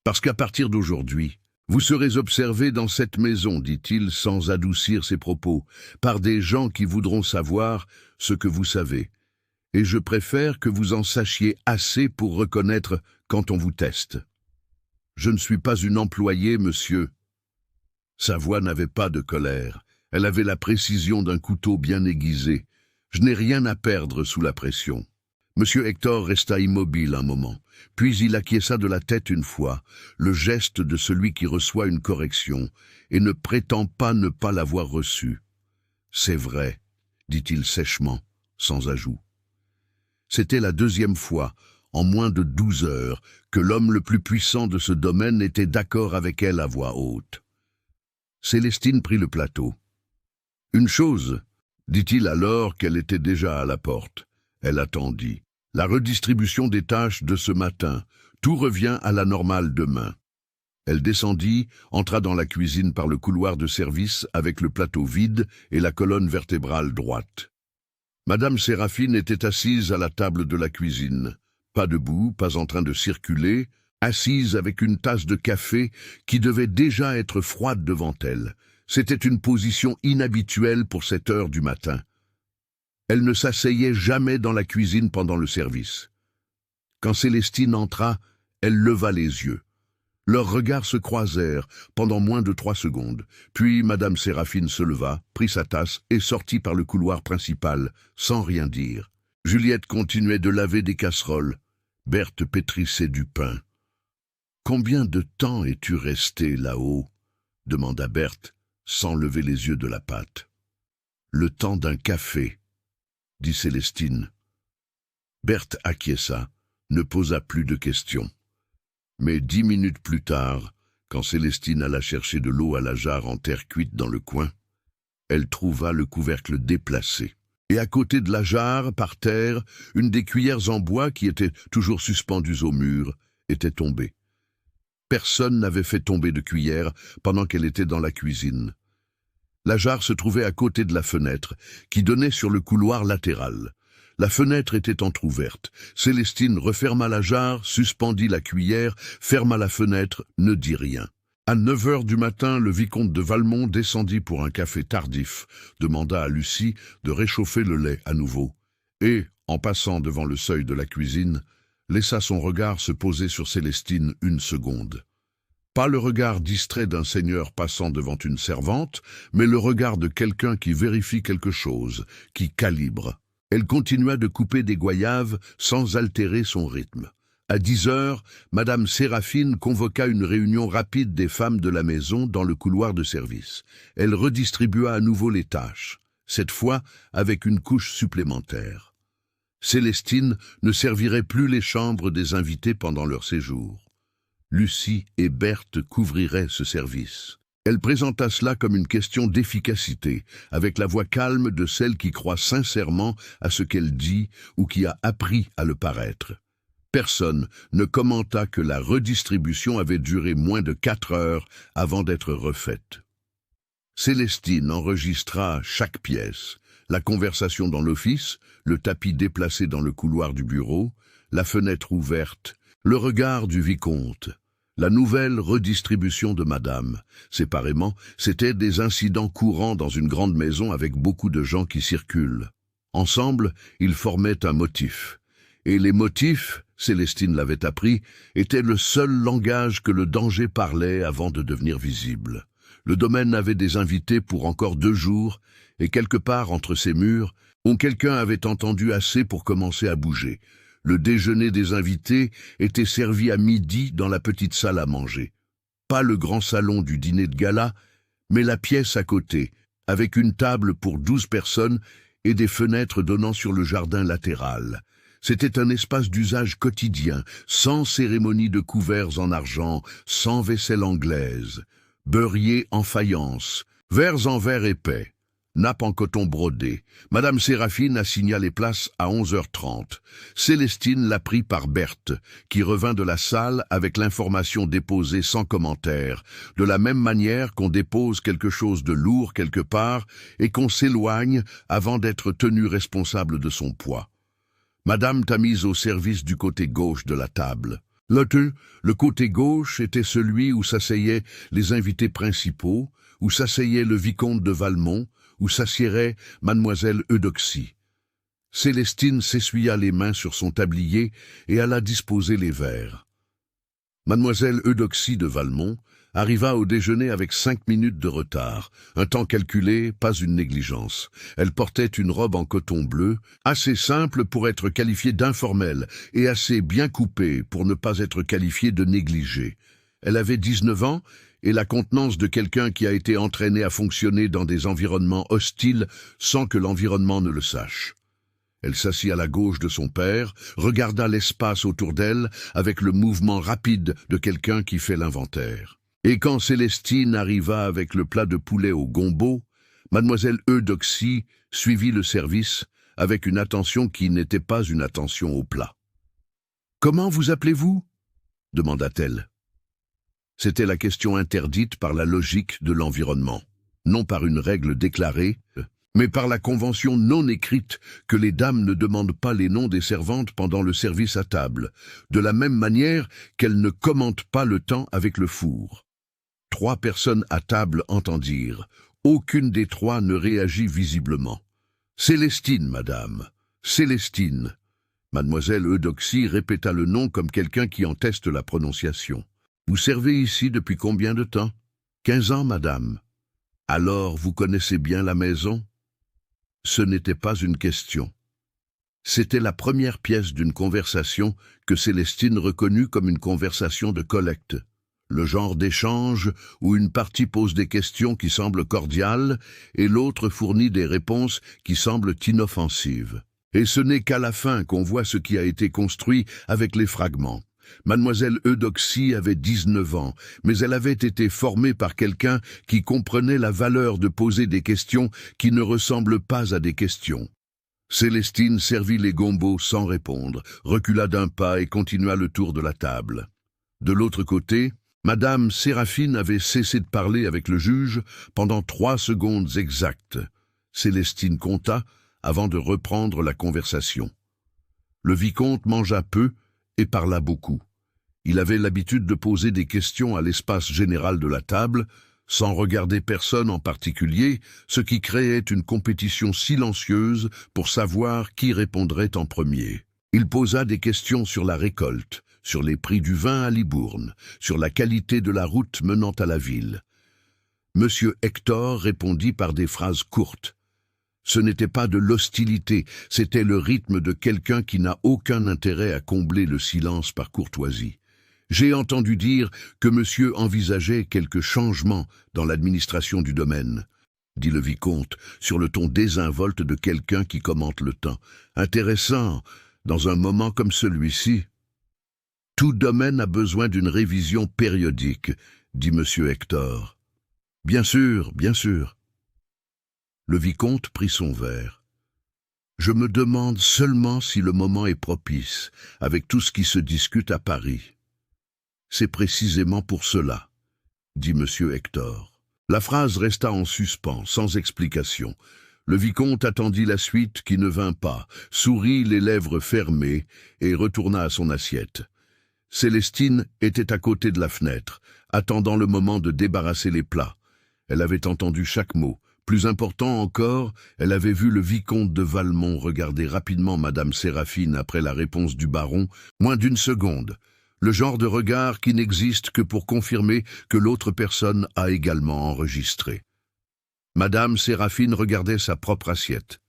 Parce qu'à partir d'aujourd'hui, vous serez observé dans cette maison, dit-il sans adoucir ses propos, par des gens qui voudront savoir ce que vous savez. Et je préfère que vous en sachiez assez pour reconnaître quand on vous teste. Je ne suis pas une employée, monsieur. » Sa voix n'avait pas de colère. Elle avait la précision d'un couteau bien aiguisé. Je n'ai rien à perdre sous la pression. Monsieur Hector resta immobile un moment, puis il acquiesça de la tête une fois, le geste de celui qui reçoit une correction, et ne prétend pas ne pas l'avoir reçue. « C'est vrai, » dit-il sèchement, sans ajout. C'était la 2e fois, en moins de 12 heures, que l'homme le plus puissant de ce domaine était d'accord avec elle à voix haute. Célestine prit le plateau. « Une chose, » dit-il alors qu'elle était déjà à la porte. Elle attendit. La redistribution des tâches de ce matin. Tout revient à la normale demain. Elle descendit, entra dans la cuisine par le couloir de service avec le plateau vide et la colonne vertébrale droite. Madame Séraphine était assise à la table de la cuisine. Pas debout, pas en train de circuler, assise avec une tasse de café qui devait déjà être froide devant elle. C'était une position inhabituelle pour cette heure du matin. Elle ne s'asseyait jamais dans la cuisine pendant le service. Quand Célestine entra, elle leva les yeux. Leurs regards se croisèrent pendant moins de 3 secondes. Puis Madame Séraphine se leva, prit sa tasse et sortit par le couloir principal, sans rien dire. Juliette continuait de laver des casseroles. Berthe pétrissait du pain. « Combien de temps es-tu restée là-haut » demanda Berthe, sans lever les yeux de la pâte. « Le temps d'un café » dit Célestine. Berthe acquiesça, ne posa plus de questions. Mais 10 minutes plus tard, quand Célestine alla chercher de l'eau à la jarre en terre cuite dans le coin, elle trouva le couvercle déplacé. Et à côté de la jarre, par terre, une des cuillères en bois qui étaient toujours suspendues au mur était tombée. Personne n'avait fait tomber de cuillère pendant qu'elle était dans la cuisine. La jarre se trouvait à côté de la fenêtre, qui donnait sur le couloir latéral. La fenêtre était entr'ouverte. Célestine referma la jarre, suspendit la cuillère, ferma la fenêtre, ne dit rien. À 9 heures du matin, le vicomte de Valmont descendit pour un café tardif, demanda à Lucie de réchauffer le lait à nouveau, et, en passant devant le seuil de la cuisine, laissa son regard se poser sur Célestine 1 seconde. Pas le regard distrait d'un seigneur passant devant une servante, mais le regard de quelqu'un qui vérifie quelque chose, qui calibre. Elle continua de couper des goyaves sans altérer son rythme. À 10 heures, Madame Séraphine convoqua une réunion rapide des femmes de la maison dans le couloir de service. Elle redistribua à nouveau les tâches, cette fois avec une couche supplémentaire. Célestine ne servirait plus les chambres des invités pendant leur séjour. Lucie et Berthe couvriraient ce service. Elle présenta cela comme une question d'efficacité, avec la voix calme de celle qui croit sincèrement à ce qu'elle dit ou qui a appris à le paraître. Personne ne commenta que la redistribution avait duré moins de 4 heures avant d'être refaite. Célestine enregistra chaque pièce, La conversation dans l'office, le tapis déplacé dans le couloir du bureau, la fenêtre ouverte, le regard du vicomte, la nouvelle redistribution de madame. Séparément, c'étaient des incidents courants dans une grande maison avec beaucoup de gens qui circulent. Ensemble, ils formaient un motif. Et les motifs, Célestine l'avait appris, étaient le seul langage que le danger parlait avant de devenir visible. Le domaine avait des invités pour encore 2 jours, et quelque part entre ces murs, quelqu'un avait entendu assez pour commencer à bouger. Le déjeuner des invités était servi à midi dans la petite salle à manger. Pas le grand salon du dîner de gala, mais la pièce à côté, avec une table pour 12 personnes et des fenêtres donnant sur le jardin latéral. C'était un espace d'usage quotidien, sans cérémonie de couverts en argent, sans vaisselle anglaise, beurrier en faïence, verres en verre épais, nappe en coton brodé. Madame Séraphine assigna les places à 11h30. Célestine la prit par Berthe, qui revint de la salle avec l'information déposée sans commentaire, de la même manière qu'on dépose quelque chose de lourd quelque part et qu'on s'éloigne avant d'être tenu responsable de son poids. Madame t'a mise au service du côté gauche de la table. Le côté gauche était celui où s'asseyaient les invités principaux, où s'asseyait le vicomte de Valmont, où s'assiérait mademoiselle Eudoxie. Célestine s'essuya les mains sur son tablier et alla disposer les verres. Mademoiselle Eudoxie de Valmont arriva au déjeuner avec 5 minutes de retard, un temps calculé, pas une négligence. Elle portait une robe en coton bleu, assez simple pour être qualifiée d'informelle et assez bien coupée pour ne pas être qualifiée de négligée. Elle avait 19 ans et la contenance de quelqu'un qui a été entraîné à fonctionner dans des environnements hostiles sans que l'environnement ne le sache. Elle s'assit à la gauche de son père, regarda l'espace autour d'elle avec le mouvement rapide de quelqu'un qui fait l'inventaire. Et quand Célestine arriva avec le plat de poulet au gombo, mademoiselle Eudoxie suivit le service avec une attention qui n'était pas une attention au plat. « Comment vous appelez-vous » demanda-t-elle. C'était la question interdite par la logique de l'environnement, non par une règle déclarée, mais par la convention non écrite que les dames ne demandent pas les noms des servantes pendant le service à table, de la même manière qu'elles ne commentent pas le temps avec le four. 3 personnes à table entendirent. Aucune des 3 ne réagit visiblement. « Célestine, madame, Célestine !» Mademoiselle Eudoxie répéta le nom comme quelqu'un qui en teste la prononciation. « Vous servez ici depuis combien de temps ?»« 15 ans, madame. »« Alors, vous connaissez bien la maison ?» Ce n'était pas une question. C'était la première pièce d'une conversation que Célestine reconnut comme une conversation de collecte. Le genre d'échange où une partie pose des questions qui semblent cordiales et l'autre fournit des réponses qui semblent inoffensives. Et ce n'est qu'à la fin qu'on voit ce qui a été construit avec les fragments. Mademoiselle Eudoxie avait 19 ans, mais elle avait été formée par quelqu'un qui comprenait la valeur de poser des questions qui ne ressemblent pas à des questions. Célestine servit les gombos sans répondre, recula d'un pas et continua le tour de la table. De l'autre côté, Madame Séraphine avait cessé de parler avec le juge pendant 3 secondes exactes. Célestine compta avant de reprendre la conversation. Le vicomte mangea peu et parla beaucoup. Il avait l'habitude de poser des questions à l'espace général de la table, sans regarder personne en particulier, ce qui créait une compétition silencieuse pour savoir qui répondrait en premier. Il posa des questions sur la récolte, sur les prix du vin à Libourne, sur la qualité de la route menant à la ville. Monsieur Hector répondit par des phrases courtes. Ce n'était pas de l'hostilité, c'était le rythme de quelqu'un qui n'a aucun intérêt à combler le silence par courtoisie. J'ai entendu dire que monsieur envisageait quelques changements dans l'administration du domaine, dit le vicomte, sur le ton désinvolte de quelqu'un qui commente le temps. Intéressant, dans un moment comme celui-ci. Tout domaine a besoin d'une révision périodique, dit monsieur Hector. Bien sûr, bien sûr. Le vicomte prit son verre. Je me demande seulement si le moment est propice, avec tout ce qui se discute à Paris. C'est précisément pour cela, dit monsieur Hector. La phrase resta en suspens, sans explication. Le vicomte attendit la suite qui ne vint pas, sourit les lèvres fermées et retourna à son assiette. Célestine était à côté de la fenêtre, attendant le moment de débarrasser les plats. Elle avait entendu chaque mot. Plus important encore, elle avait vu le vicomte de Valmont regarder rapidement Madame Séraphine après la réponse du baron, moins d'une seconde. Le genre de regard qui n'existe que pour confirmer que l'autre personne a également enregistré. Madame Séraphine regardait sa propre assiette.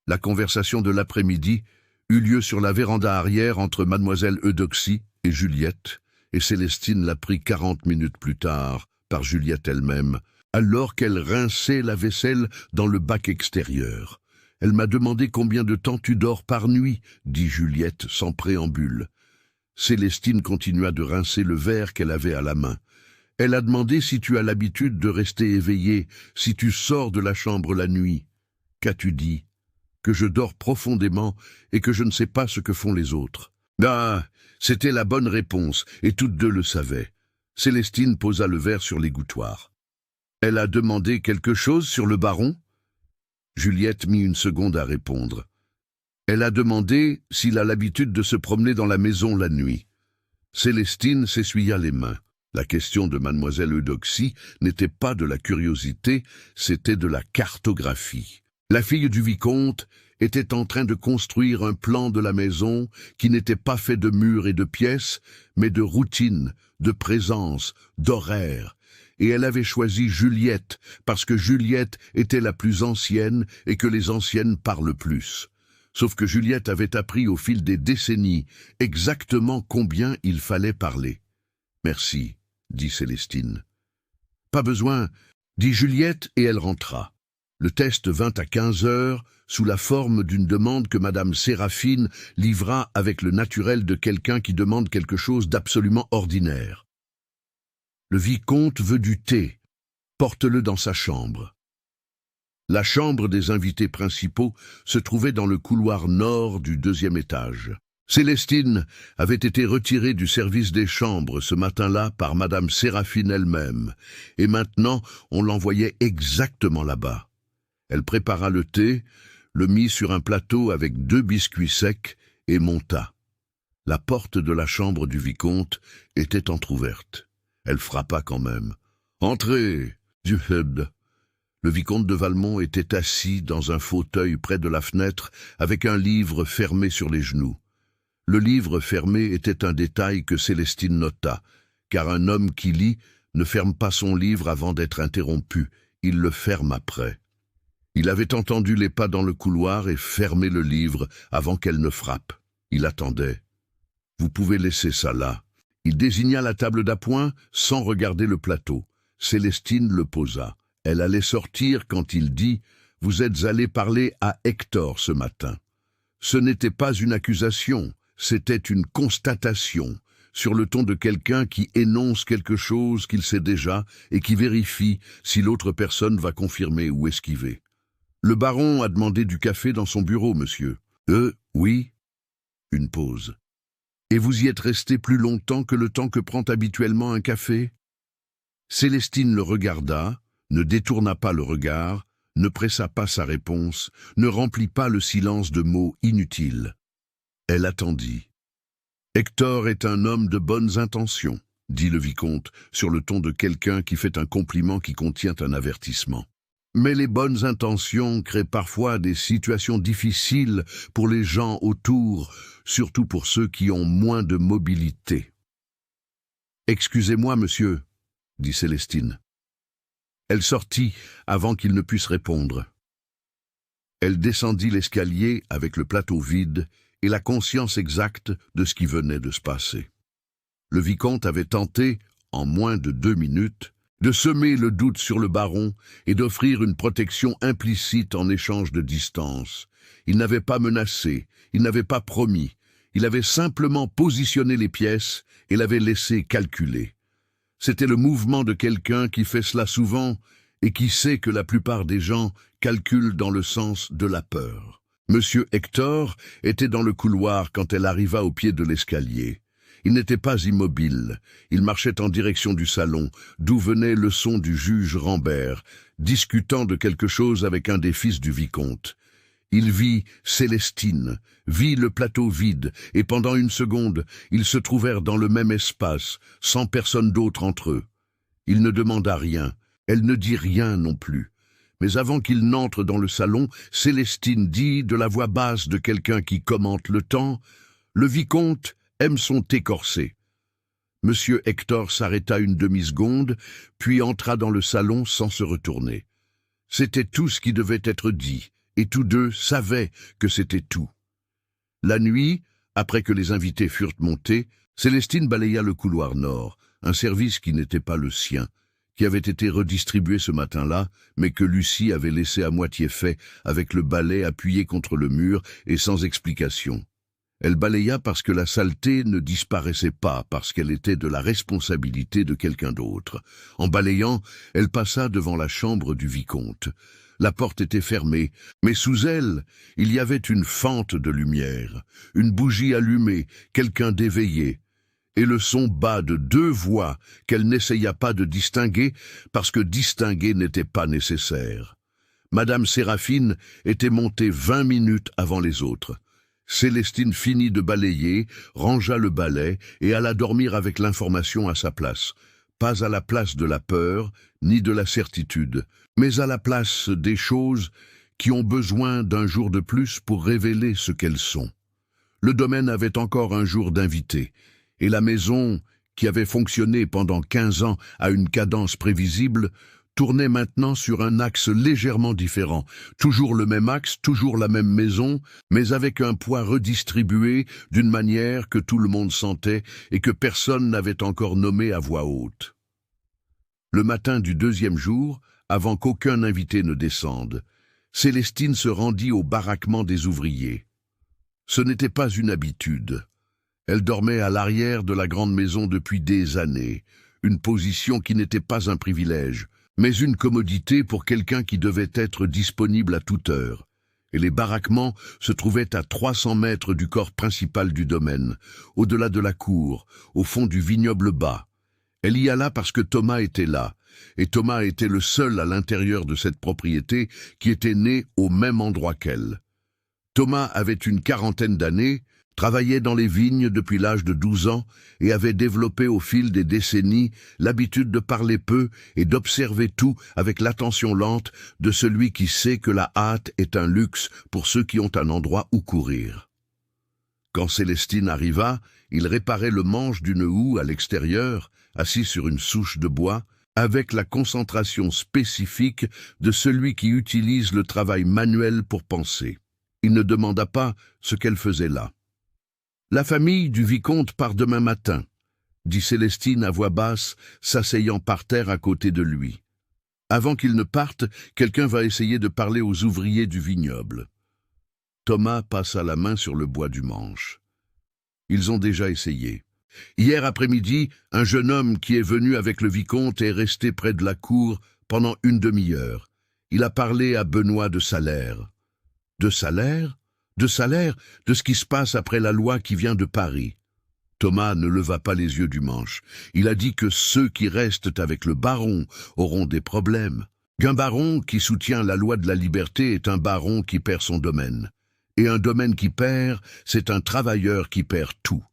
La conversation de l'après-midi eut lieu sur la véranda arrière entre mademoiselle Eudoxie et Juliette, et Célestine l'apprit 40 minutes plus tard par Juliette elle-même, alors qu'elle rinçait la vaisselle dans le bac extérieur. « Elle m'a demandé combien de temps tu dors par nuit, » dit Juliette sans préambule. Célestine continua de rincer le verre qu'elle avait à la main. « Elle a demandé si tu as l'habitude de rester éveillé, si tu sors de la chambre la nuit. Qu'as-tu dit ? Que je dors profondément et que je ne sais pas ce que font les autres. » Ah, c'était la bonne réponse, et toutes deux le savaient. Célestine posa le verre sur l'égouttoir. « Elle a demandé quelque chose sur le baron ?» Juliette mit une seconde à répondre. « Elle a demandé s'il a l'habitude de se promener dans la maison la nuit. » Célestine s'essuya les mains. La question de mademoiselle Eudoxie n'était pas de la curiosité, c'était de la cartographie. La fille du vicomte était en train de construire un plan de la maison qui n'était pas fait de murs et de pièces, mais de routine, de présence, d'horaire. Et elle avait choisi Juliette, parce que Juliette était la plus ancienne et que les anciennes parlent plus. Sauf que Juliette avait appris au fil des décennies exactement combien il fallait parler. « Merci, » dit Célestine. « Pas besoin, » dit Juliette et elle rentra. Le test vint à 15 heures, sous la forme d'une demande que Madame Séraphine livra avec le naturel de quelqu'un qui demande quelque chose d'absolument ordinaire. « Le vicomte veut du thé. Porte-le dans sa chambre. » La chambre des invités principaux se trouvait dans le couloir nord du 2e étage. Célestine avait été retirée du service des chambres ce matin-là par Madame Séraphine elle-même, et maintenant on l'envoyait exactement là-bas. Elle prépara le thé, le mit sur un plateau avec 2 biscuits secs et monta. La porte de la chambre du vicomte était entr'ouverte. Elle frappa quand même. « Entrez, Zuhed !» Le vicomte de Valmont était assis dans un fauteuil près de la fenêtre avec un livre fermé sur les genoux. Le livre fermé était un détail que Célestine nota, car un homme qui lit ne ferme pas son livre avant d'être interrompu, il le ferme après. Il avait entendu les pas dans le couloir et fermé le livre avant qu'elle ne frappe. Il attendait. « Vous pouvez laisser ça là. » Il désigna la table d'appoint sans regarder le plateau. Célestine le posa. Elle allait sortir quand il dit « Vous êtes allé parler à Hector ce matin. » Ce n'était pas une accusation, c'était une constatation, sur le ton de quelqu'un qui énonce quelque chose qu'il sait déjà et qui vérifie si l'autre personne va confirmer ou esquiver. « Le baron a demandé du café dans son bureau, monsieur. »« Oui. » Une pause. « Et vous y êtes resté plus longtemps que le temps que prend habituellement un café ?» Célestine le regarda, ne détourna pas le regard, ne pressa pas sa réponse, ne remplit pas le silence de mots inutiles. Elle attendit. « Hector est un homme de bonnes intentions, » dit le vicomte, sur le ton de quelqu'un qui fait un compliment qui contient un avertissement. Mais les bonnes intentions créent parfois des situations difficiles pour les gens autour, surtout pour ceux qui ont moins de mobilité. « Excusez-moi, monsieur, » dit Célestine. Elle sortit avant qu'il ne puisse répondre. Elle descendit l'escalier avec le plateau vide et la conscience exacte de ce qui venait de se passer. Le vicomte avait tenté, en moins de 2 minutes, de semer le doute sur le baron et d'offrir une protection implicite en échange de distance. Il n'avait pas menacé, il n'avait pas promis, il avait simplement positionné les pièces et l'avait laissé calculer. C'était le mouvement de quelqu'un qui fait cela souvent et qui sait que la plupart des gens calculent dans le sens de la peur. Monsieur Hector était dans le couloir quand elle arriva au pied de l'escalier. Il n'était pas immobile. Il marchait en direction du salon, d'où venait le son du juge Rambert, discutant de quelque chose avec un des fils du vicomte. Il vit Célestine, vit le plateau vide, et pendant une seconde, ils se trouvèrent dans le même espace, sans personne d'autre entre eux. Il ne demanda rien, elle ne dit rien non plus. Mais avant qu'il n'entre dans le salon, Célestine dit, de la voix basse de quelqu'un qui commente le temps, « Le vicomte aime son thé corsé. » Monsieur Hector s'arrêta une demi-seconde, puis entra dans le salon sans se retourner. C'était tout ce qui devait être dit, et tous deux savaient que c'était tout. La nuit, après que les invités furent montés, Célestine balaya le couloir nord, un service qui n'était pas le sien, qui avait été redistribué ce matin-là, mais que Lucie avait laissé à moitié fait, avec le balai appuyé contre le mur et sans explication. Elle balaya parce que la saleté ne disparaissait pas, parce qu'elle était de la responsabilité de quelqu'un d'autre. En balayant, elle passa devant la chambre du vicomte. La porte était fermée, mais sous elle, il y avait une fente de lumière, une bougie allumée, quelqu'un d'éveillé, et le son bas de deux voix qu'elle n'essaya pas de distinguer, parce que distinguer n'était pas nécessaire. Madame Séraphine était montée 20 minutes avant les autres. Célestine finit de balayer, rangea le balai et alla dormir avec l'information à sa place. Pas à la place de la peur, ni de la certitude, mais à la place des choses qui ont besoin d'un jour de plus pour révéler ce qu'elles sont. Le domaine avait encore un jour d'invité, et la maison, qui avait fonctionné pendant 15 ans à une cadence prévisible, tournait maintenant sur un axe légèrement différent. Toujours le même axe, toujours la même maison, mais avec un poids redistribué d'une manière que tout le monde sentait et que personne n'avait encore nommé à voix haute. Le matin du deuxième jour, avant qu'aucun invité ne descende, Célestine se rendit au baraquement des ouvriers. Ce n'était pas une habitude. Elle dormait à l'arrière de la grande maison depuis des années, une position qui n'était pas un privilège, mais une commodité pour quelqu'un qui devait être disponible à toute heure. Et les baraquements se trouvaient à 300 mètres du corps principal du domaine, au-delà de la cour, au fond du vignoble bas. Elle y alla parce que Thomas était là, et Thomas était le seul à l'intérieur de cette propriété qui était né au même endroit qu'elle. Thomas avait une quarantaine d'années, travaillait dans les vignes depuis l'âge de 12 ans et avait développé au fil des décennies l'habitude de parler peu et d'observer tout avec l'attention lente de celui qui sait que la hâte est un luxe pour ceux qui ont un endroit où courir. Quand Célestine arriva, il réparait le manche d'une houe à l'extérieur, assis sur une souche de bois, avec la concentration spécifique de celui qui utilise le travail manuel pour penser. Il ne demanda pas ce qu'elle faisait là. « La famille du vicomte part demain matin », dit Célestine à voix basse, s'asseyant par terre à côté de lui. « Avant qu'il ne parte, quelqu'un va essayer de parler aux ouvriers du vignoble. » Thomas passa la main sur le bois du manche. Ils ont déjà essayé. Hier après-midi, un jeune homme qui est venu avec le vicomte est resté près de la cour pendant une demi-heure. Il a parlé à Benoît de Salaire. De Salaire ? De Salaire, de ce qui se passe après la loi qui vient de Paris. Thomas ne leva pas les yeux du manche. Il a dit que ceux qui restent avec le baron auront des problèmes. Qu'un baron qui soutient la loi de la liberté est un baron qui perd son domaine. Et un domaine qui perd, c'est un travailleur qui perd tout.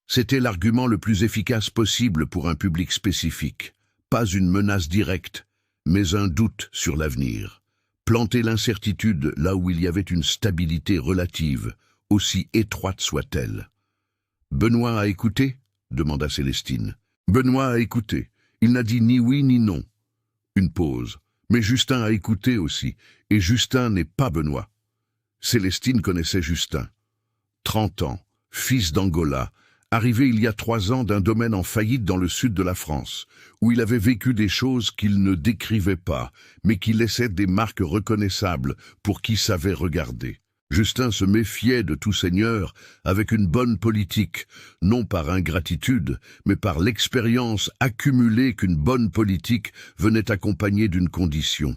C'était l'argument le plus efficace possible pour un public spécifique. Pas une menace directe, mais un doute sur l'avenir. Planter l'incertitude là où il y avait une stabilité relative, aussi étroite soit-elle. « Benoît a écouté ?» demanda Célestine. « Benoît a écouté. Il n'a dit ni oui ni non. » Une pause. « Mais Justin a écouté aussi, et Justin n'est pas Benoît. » Célestine connaissait Justin. 30 ans, fils d'Angola, arrivé il y a 3 ans d'un domaine en faillite dans le sud de la France, où il avait vécu des choses qu'il ne décrivait pas, mais qui laissaient des marques reconnaissables pour qui savait regarder. Justin se méfiait de tout seigneur avec une bonne politique, non par ingratitude, mais par l'expérience accumulée qu'une bonne politique venait accompagner d'une condition.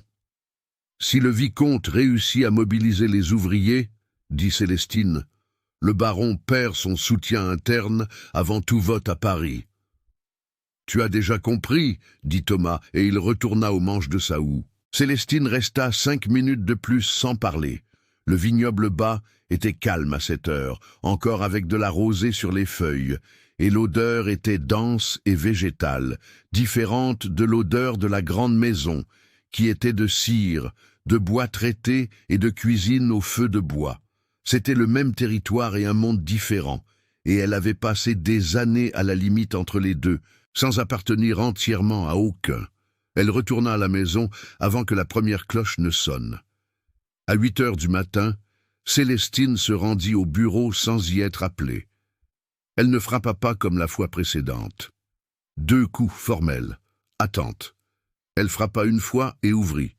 Si le vicomte réussit à mobiliser les ouvriers, dit Célestine, Le baron perd son soutien interne avant tout vote à Paris. Tu as déjà compris, dit Thomas, et il retourna au manche de sa houe. Célestine resta 5 minutes de plus sans parler. Le vignoble bas était calme à cette heure, encore avec de la rosée sur les feuilles, et l'odeur était dense et végétale, différente de l'odeur de la grande maison, qui était de cire, de bois traité et de cuisine au feu de bois. C'était le même territoire et un monde différent, et elle avait passé des années à la limite entre les deux, sans appartenir entièrement à aucun. Elle retourna à la maison avant que la première cloche ne sonne. À 8 heures du matin, Célestine se rendit au bureau sans y être appelée. Elle ne frappa pas comme la fois précédente. 2 coups formels. Attente. Elle frappa une fois et ouvrit.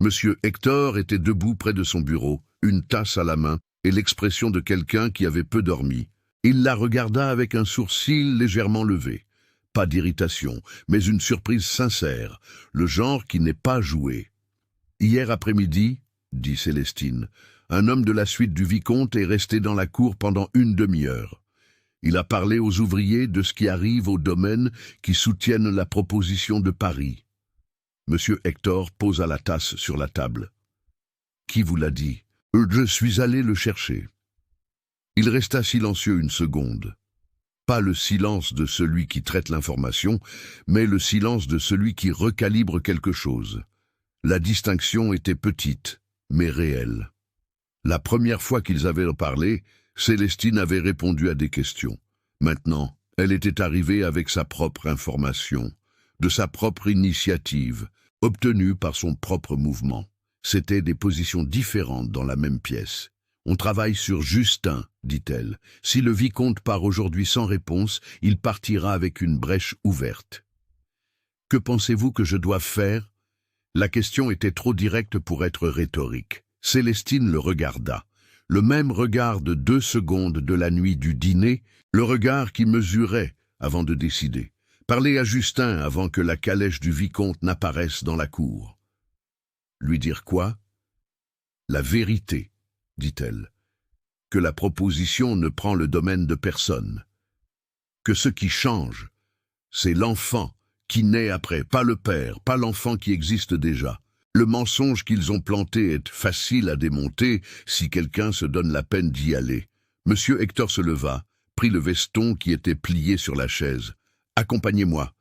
Monsieur Hector était debout près de son bureau, une tasse à la main, et l'expression de quelqu'un qui avait peu dormi. Il la regarda avec un sourcil légèrement levé. Pas d'irritation, mais une surprise sincère, le genre qui n'est pas joué. « Hier après-midi, dit Célestine, un homme de la suite du vicomte est resté dans la cour pendant une demi-heure. Il a parlé aux ouvriers de ce qui arrive aux domaines qui soutiennent la proposition de Paris. » Monsieur Hector posa la tasse sur la table. « Qui vous l'a dit ? Je suis allé le chercher. » Il resta silencieux une seconde. Pas le silence de celui qui traite l'information, mais le silence de celui qui recalibre quelque chose. La distinction était petite, mais réelle. La première fois qu'ils avaient parlé, Célestine avait répondu à des questions. Maintenant, elle était arrivée avec sa propre information, de sa propre initiative, obtenue par son propre mouvement. C'étaient des positions différentes dans la même pièce. « On travaille sur Justin, dit-elle. Si le vicomte part aujourd'hui sans réponse, il partira avec une brèche ouverte. Que pensez-vous que je dois faire ?» La question était trop directe pour être rhétorique. Célestine le regarda. Le même regard de 2 secondes de la nuit du dîner, le regard qui mesurait avant de décider. Parler à Justin avant que la calèche du vicomte n'apparaisse dans la cour. Lui dire quoi ? La vérité, dit-elle. Que la proposition ne prend le domaine de personne. Que ce qui change, c'est l'enfant qui naît après, pas le père, pas l'enfant qui existe déjà. Le mensonge qu'ils ont planté est facile à démonter si quelqu'un se donne la peine d'y aller. Monsieur Hector se leva, prit le veston qui était plié sur la chaise. « Accompagnez-moi. »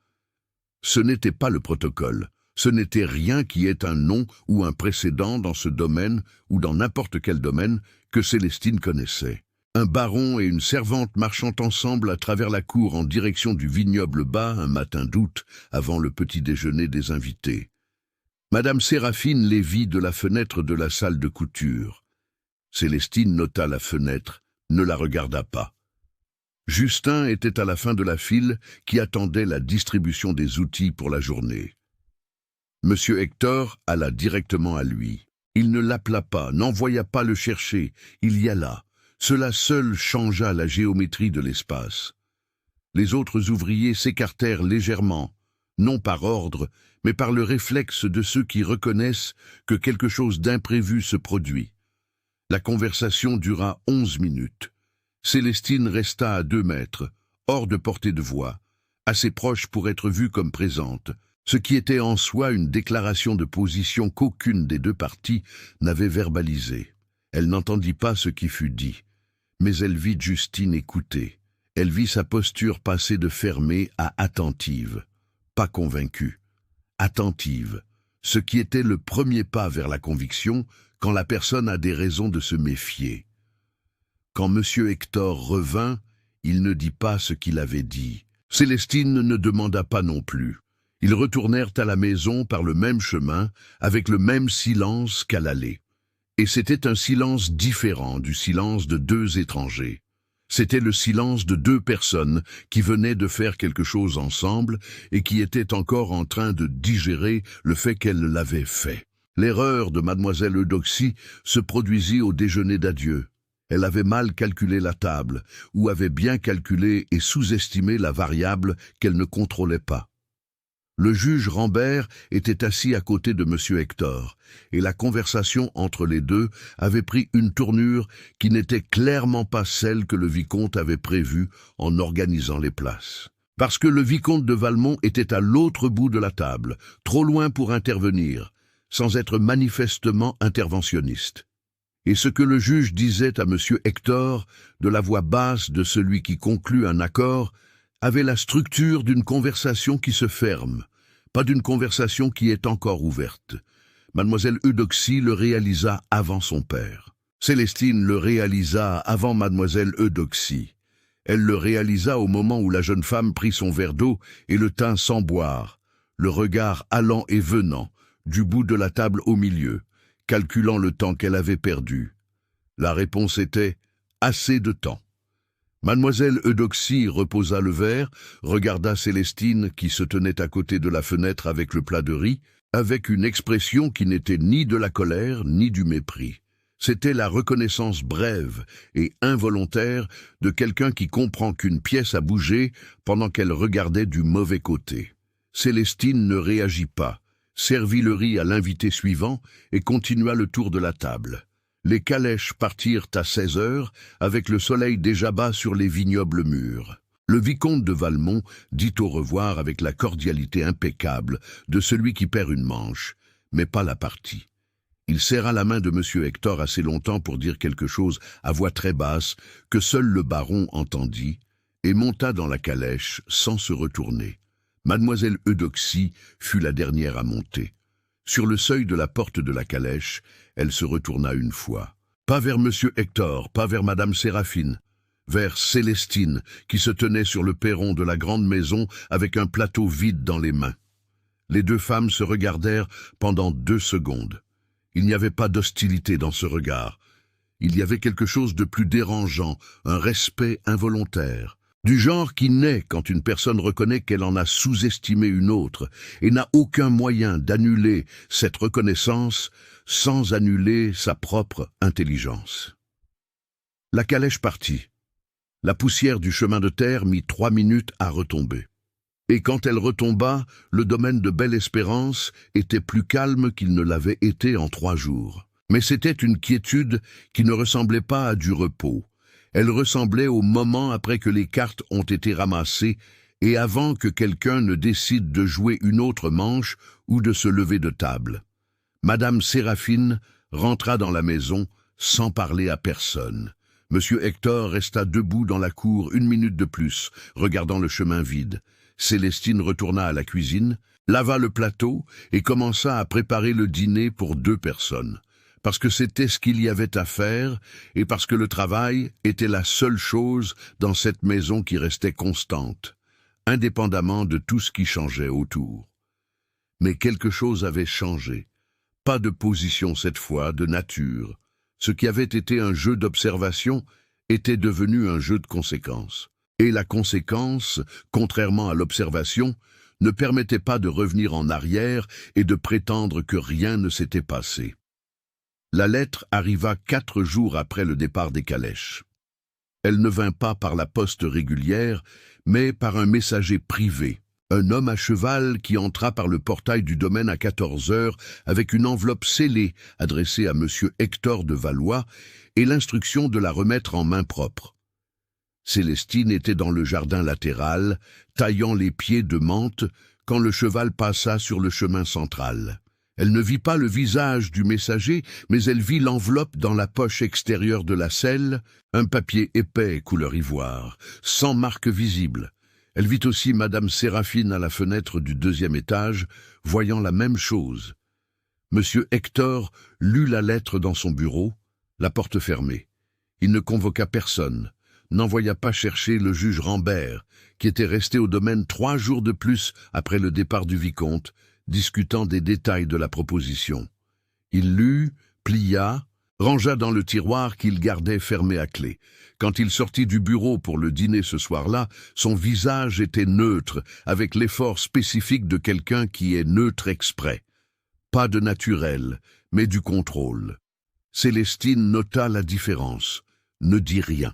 Ce n'était pas le protocole. Ce n'était rien qui ait un nom ou un précédent dans ce domaine ou dans n'importe quel domaine que Célestine connaissait. Un baron et une servante marchant ensemble à travers la cour en direction du vignoble bas un matin d'août avant le petit déjeuner des invités. Madame Séraphine les vit de la fenêtre de la salle de couture. Célestine nota la fenêtre, ne la regarda pas. Justin était à la fin de la file qui attendait la distribution des outils pour la journée. Monsieur Hector alla directement à lui. Il ne l'appela pas, n'envoya pas le chercher, il y alla. Cela seul changea la géométrie de l'espace. Les autres ouvriers s'écartèrent légèrement, non par ordre, mais par le réflexe de ceux qui reconnaissent que quelque chose d'imprévu se produit. La conversation dura 11 minutes. Célestine resta à 2 mètres, hors de portée de voix, assez proche pour être vue comme présente, ce qui était en soi une déclaration de position qu'aucune des 2 parties n'avait verbalisée. Elle n'entendit pas ce qui fut dit, mais elle vit Justine écouter. Elle vit sa posture passer de fermée à attentive, pas convaincue, attentive, ce qui était le premier pas vers la conviction quand la personne a des raisons de se méfier. Quand M. Hector revint, il ne dit pas ce qu'il avait dit. Célestine ne demanda pas non plus. Ils retournèrent à la maison par le même chemin, avec le même silence qu'à l'aller. Et c'était un silence différent du silence de 2 étrangers. C'était le silence de 2 personnes qui venaient de faire quelque chose ensemble et qui étaient encore en train de digérer le fait qu'elles l'avaient fait. L'erreur de mademoiselle Eudoxie se produisit au déjeuner d'adieu. Elle avait mal calculé la table, ou avait bien calculé et sous-estimé la variable qu'elle ne contrôlait pas. Le juge Rambert était assis à côté de M. Hector, et la conversation entre les deux avait pris une tournure qui n'était clairement pas celle que le vicomte avait prévue en organisant les places. Parce que le vicomte de Valmont était à l'autre bout de la table, trop loin pour intervenir, sans être manifestement interventionniste. Et ce que le juge disait à M. Hector, de la voix basse de celui qui conclut un accord, avait la structure d'une conversation qui se ferme, pas d'une conversation qui est encore ouverte. Mademoiselle Eudoxie le réalisa avant son père. Célestine le réalisa avant Mademoiselle Eudoxie. Elle le réalisa au moment où la jeune femme prit son verre d'eau et le tint sans boire, le regard allant et venant, du bout de la table au milieu, calculant le temps qu'elle avait perdu. La réponse était « assez de temps ». Mademoiselle Eudoxie reposa le verre, regarda Célestine qui se tenait à côté de la fenêtre avec le plat de riz, avec une expression qui n'était ni de la colère ni du mépris. C'était la reconnaissance brève et involontaire de quelqu'un qui comprend qu'une pièce a bougé pendant qu'elle regardait du mauvais côté. Célestine ne réagit pas, servit le riz à l'invité suivant et continua le tour de la table. Les calèches partirent à 16 heures, avec le soleil déjà bas sur les vignobles mûrs. Le vicomte de Valmont dit au revoir avec la cordialité impeccable de celui qui perd une manche, mais pas la partie. Il serra la main de M. Hector assez longtemps pour dire quelque chose à voix très basse que seul le baron entendit, et monta dans la calèche sans se retourner. Mademoiselle Eudoxie fut la dernière à monter. Sur le seuil de la porte de la calèche, elle se retourna une fois. Pas vers M. Hector, pas vers Madame Séraphine, vers Célestine, qui se tenait sur le perron de la grande maison avec un plateau vide dans les mains. Les deux femmes se regardèrent pendant 2 secondes. Il n'y avait pas d'hostilité dans ce regard. Il y avait quelque chose de plus dérangeant, un respect involontaire. Du genre qui naît quand une personne reconnaît qu'elle en a sous-estimé une autre et n'a aucun moyen d'annuler cette reconnaissance sans annuler sa propre intelligence. La calèche partit. La poussière du chemin de terre mit 3 minutes à retomber. Et quand elle retomba, le domaine de Belle-Espérance était plus calme qu'il ne l'avait été en 3 jours. Mais c'était une quiétude qui ne ressemblait pas à du repos. Elle ressemblait au moment après que les cartes ont été ramassées et avant que quelqu'un ne décide de jouer une autre manche ou de se lever de table. Madame Séraphine rentra dans la maison sans parler à personne. Monsieur Hector resta debout dans la cour 1 minute de plus, regardant le chemin vide. Célestine retourna à la cuisine, lava le plateau et commença à préparer le dîner pour 2 personnes. Parce que c'était ce qu'il y avait à faire, et parce que le travail était la seule chose dans cette maison qui restait constante, indépendamment de tout ce qui changeait autour. Mais quelque chose avait changé. Pas de position cette fois, de nature. Ce qui avait été un jeu d'observation était devenu un jeu de conséquences. Et la conséquence, contrairement à l'observation, ne permettait pas de revenir en arrière et de prétendre que rien ne s'était passé. La lettre arriva 4 jours après le départ des calèches. Elle ne vint pas par la poste régulière, mais par un messager privé, un homme à cheval qui entra par le portail du domaine à 14 heures avec une enveloppe scellée adressée à M. Hector de Valois et l'instruction de la remettre en main propre. Célestine était dans le jardin latéral, taillant les pieds de menthe, quand le cheval passa sur le chemin central. Elle ne vit pas le visage du messager, mais elle vit l'enveloppe dans la poche extérieure de la selle, un papier épais couleur ivoire, sans marque visible. Elle vit aussi Madame Séraphine à la fenêtre du 2e étage, voyant la même chose. Monsieur Hector lut la lettre dans son bureau, la porte fermée. Il ne convoqua personne, n'envoya pas chercher le juge Rambert, qui était resté au domaine 3 jours de plus après le départ du vicomte, discutant des détails de la proposition. Il lut, plia, rangea dans le tiroir qu'il gardait fermé à clé. Quand il sortit du bureau pour le dîner ce soir-là, son visage était neutre, avec l'effort spécifique de quelqu'un qui est neutre exprès. Pas de naturel, mais du contrôle. Célestine nota la différence, ne dit rien.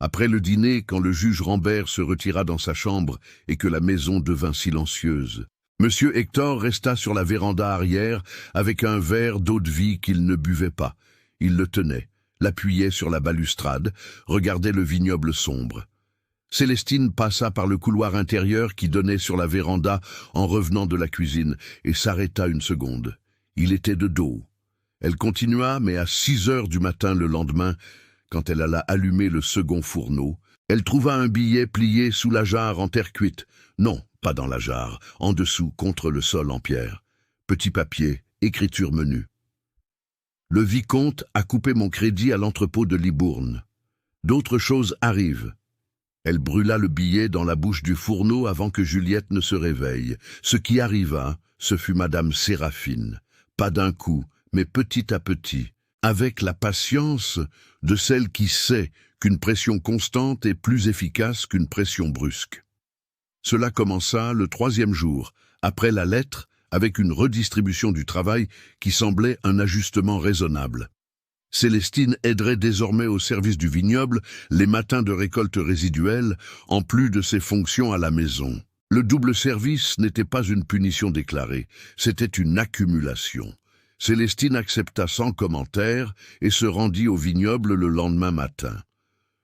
Après le dîner, quand le juge Rambert se retira dans sa chambre et que la maison devint silencieuse, Monsieur Hector resta sur la véranda arrière avec un verre d'eau-de-vie qu'il ne buvait pas. Il le tenait, l'appuyait sur la balustrade, regardait le vignoble sombre. Célestine passa par le couloir intérieur qui donnait sur la véranda en revenant de la cuisine et s'arrêta une seconde. Il était de dos. Elle continua, mais à 6 heures du matin le lendemain, quand elle alla allumer le second fourneau, elle trouva un billet plié sous la jarre en terre cuite. Non, pas dans la jarre, en dessous, contre le sol en pierre. Petit papier, écriture menue. Le vicomte a coupé mon crédit à l'entrepôt de Libourne. D'autres choses arrivent. Elle brûla le billet dans la bouche du fourneau avant que Juliette ne se réveille. Ce qui arriva, ce fut Madame Séraphine. Pas d'un coup, mais petit à petit, avec la patience de celle qui sait qu'une pression constante est plus efficace qu'une pression brusque. Cela commença le 3e jour, après la lettre, avec une redistribution du travail qui semblait un ajustement raisonnable. Célestine aiderait désormais au service du vignoble les matins de récolte résiduelle, en plus de ses fonctions à la maison. Le double service n'était pas une punition déclarée, c'était une accumulation. Célestine accepta sans commentaire et se rendit au vignoble le lendemain matin.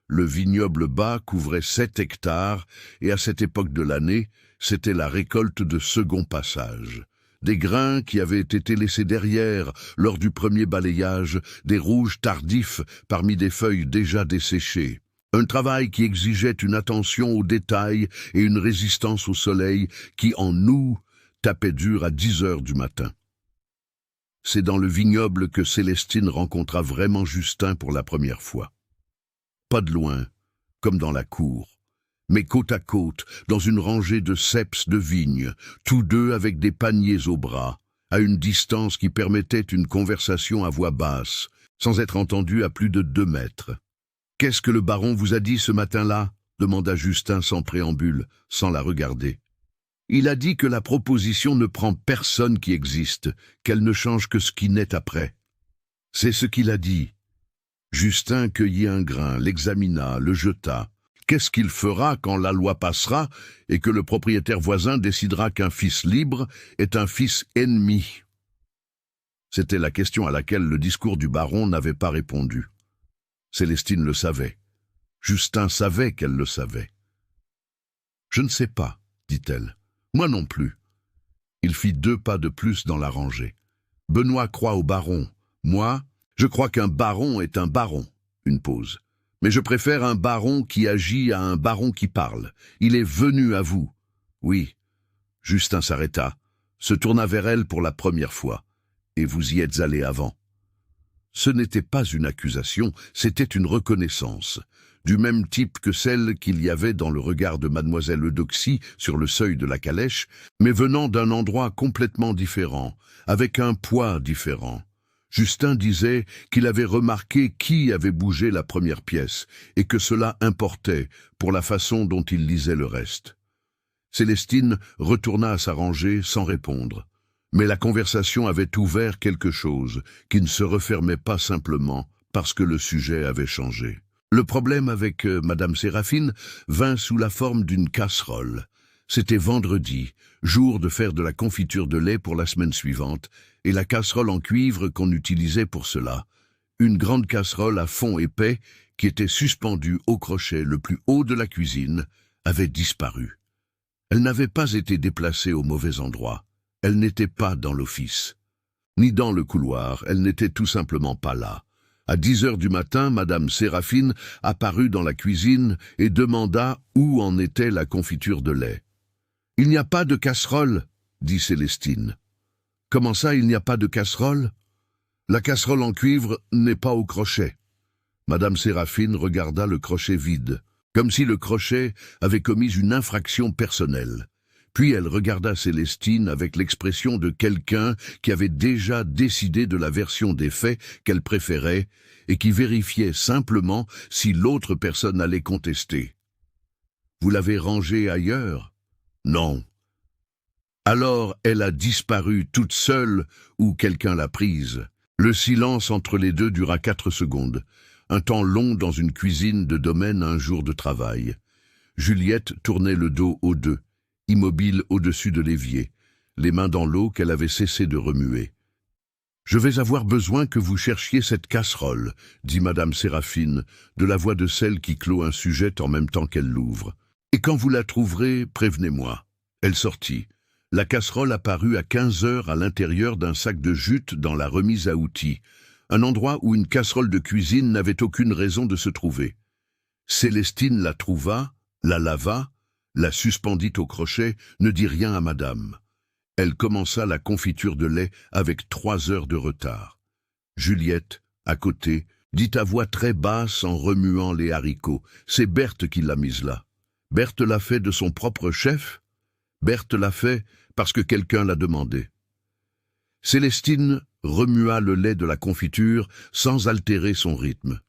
Le vignoble bas couvrait 7 hectares et à cette époque de l'année, c'était la récolte de second passage. Des grains qui avaient été laissés derrière lors du premier balayage, des rouges tardifs parmi des feuilles déjà desséchées. Un travail qui exigeait une attention aux détails et une résistance au soleil qui, en nous, tapait dur à 10 heures du matin. C'est dans le vignoble que Célestine rencontra vraiment Justin pour la première fois. Pas de loin, comme dans la cour, mais côte à côte, dans une rangée de ceps de vignes, tous deux avec des paniers au bras, à une distance qui permettait une conversation à voix basse, sans être entendue à plus de 2 mètres. « Qu'est-ce que le baron vous a dit ce matin-là » demanda Justin sans préambule, sans la regarder. « Il a dit que la proposition ne prend personne qui existe, qu'elle ne change que ce qui naît après. » C'est ce qu'il a dit. Justin cueillit un grain, l'examina, le jeta. Qu'est-ce qu'il fera quand la loi passera et que le propriétaire voisin décidera qu'un fils libre est un fils ennemi? C'était la question à laquelle le discours du baron n'avait pas répondu. Célestine le savait. Justin savait qu'elle le savait. « Je ne sais pas, dit-elle. Moi non plus. » Il fit 2 pas de plus dans la rangée. « Benoît croit au baron. Moi, je crois qu'un baron est un baron. » Une pause. « Mais je préfère un baron qui agit à un baron qui parle. Il est venu à vous. » « Oui. » Justin s'arrêta, se tourna vers elle pour la première fois. « Et vous y êtes allé avant. » Ce n'était pas une accusation, c'était une reconnaissance, du même type que celle qu'il y avait dans le regard de mademoiselle Eudoxie sur le seuil de la calèche, mais venant d'un endroit complètement différent, avec un poids différent. Justin disait qu'il avait remarqué qui avait bougé la première pièce, et que cela importait pour la façon dont il lisait le reste. Célestine retourna à sa rangée sans répondre. Mais la conversation avait ouvert quelque chose qui ne se refermait pas simplement parce que le sujet avait changé. Le problème avec Madame Séraphine vint sous la forme d'une casserole. C'était vendredi, jour de faire de la confiture de lait pour la semaine suivante, et la casserole en cuivre qu'on utilisait pour cela, une grande casserole à fond épais qui était suspendue au crochet le plus haut de la cuisine, avait disparu. Elle n'avait pas été déplacée au mauvais endroit. Elle n'était pas dans l'office, ni dans le couloir, elle n'était tout simplement pas là. À 10 heures du matin, Madame Séraphine apparut dans la cuisine et demanda où en était la confiture de lait. « Il n'y a pas de casserole, » dit Célestine. « Comment ça, il n'y a pas de casserole ? La casserole en cuivre n'est pas au crochet. » Madame Séraphine regarda le crochet vide, comme si le crochet avait commis une infraction personnelle. Puis elle regarda Célestine avec l'expression de quelqu'un qui avait déjà décidé de la version des faits qu'elle préférait et qui vérifiait simplement si l'autre personne allait contester. « Vous l'avez rangée ailleurs ?»« Non. »« Alors elle a disparu toute seule ou quelqu'un l'a prise. » Le silence entre les deux dura 4 secondes. un temps long dans une cuisine de domaine, un jour de travail. Juliette tournait le dos aux deux, immobile au-dessus de l'évier, les mains dans l'eau qu'elle avait cessé de remuer. « Je vais avoir besoin que vous cherchiez cette casserole, dit Madame Séraphine, de la voix de celle qui clôt un sujet en même temps qu'elle l'ouvre. Et quand vous la trouverez, prévenez-moi. » Elle sortit. La casserole apparut à 15 heures à l'intérieur d'un sac de jute dans la remise à outils, un endroit où une casserole de cuisine n'avait aucune raison de se trouver. Célestine la trouva, la lava, la suspendit au crochet, ne dit rien à madame. Elle commença la confiture de lait avec 3 heures de retard. Juliette, à côté, dit à voix très basse en remuant les haricots. C'est Berthe qui l'a mise là. Berthe l'a fait de son propre chef. Berthe l'a fait parce que quelqu'un l'a demandé. Célestine remua le lait de la confiture sans altérer son rythme.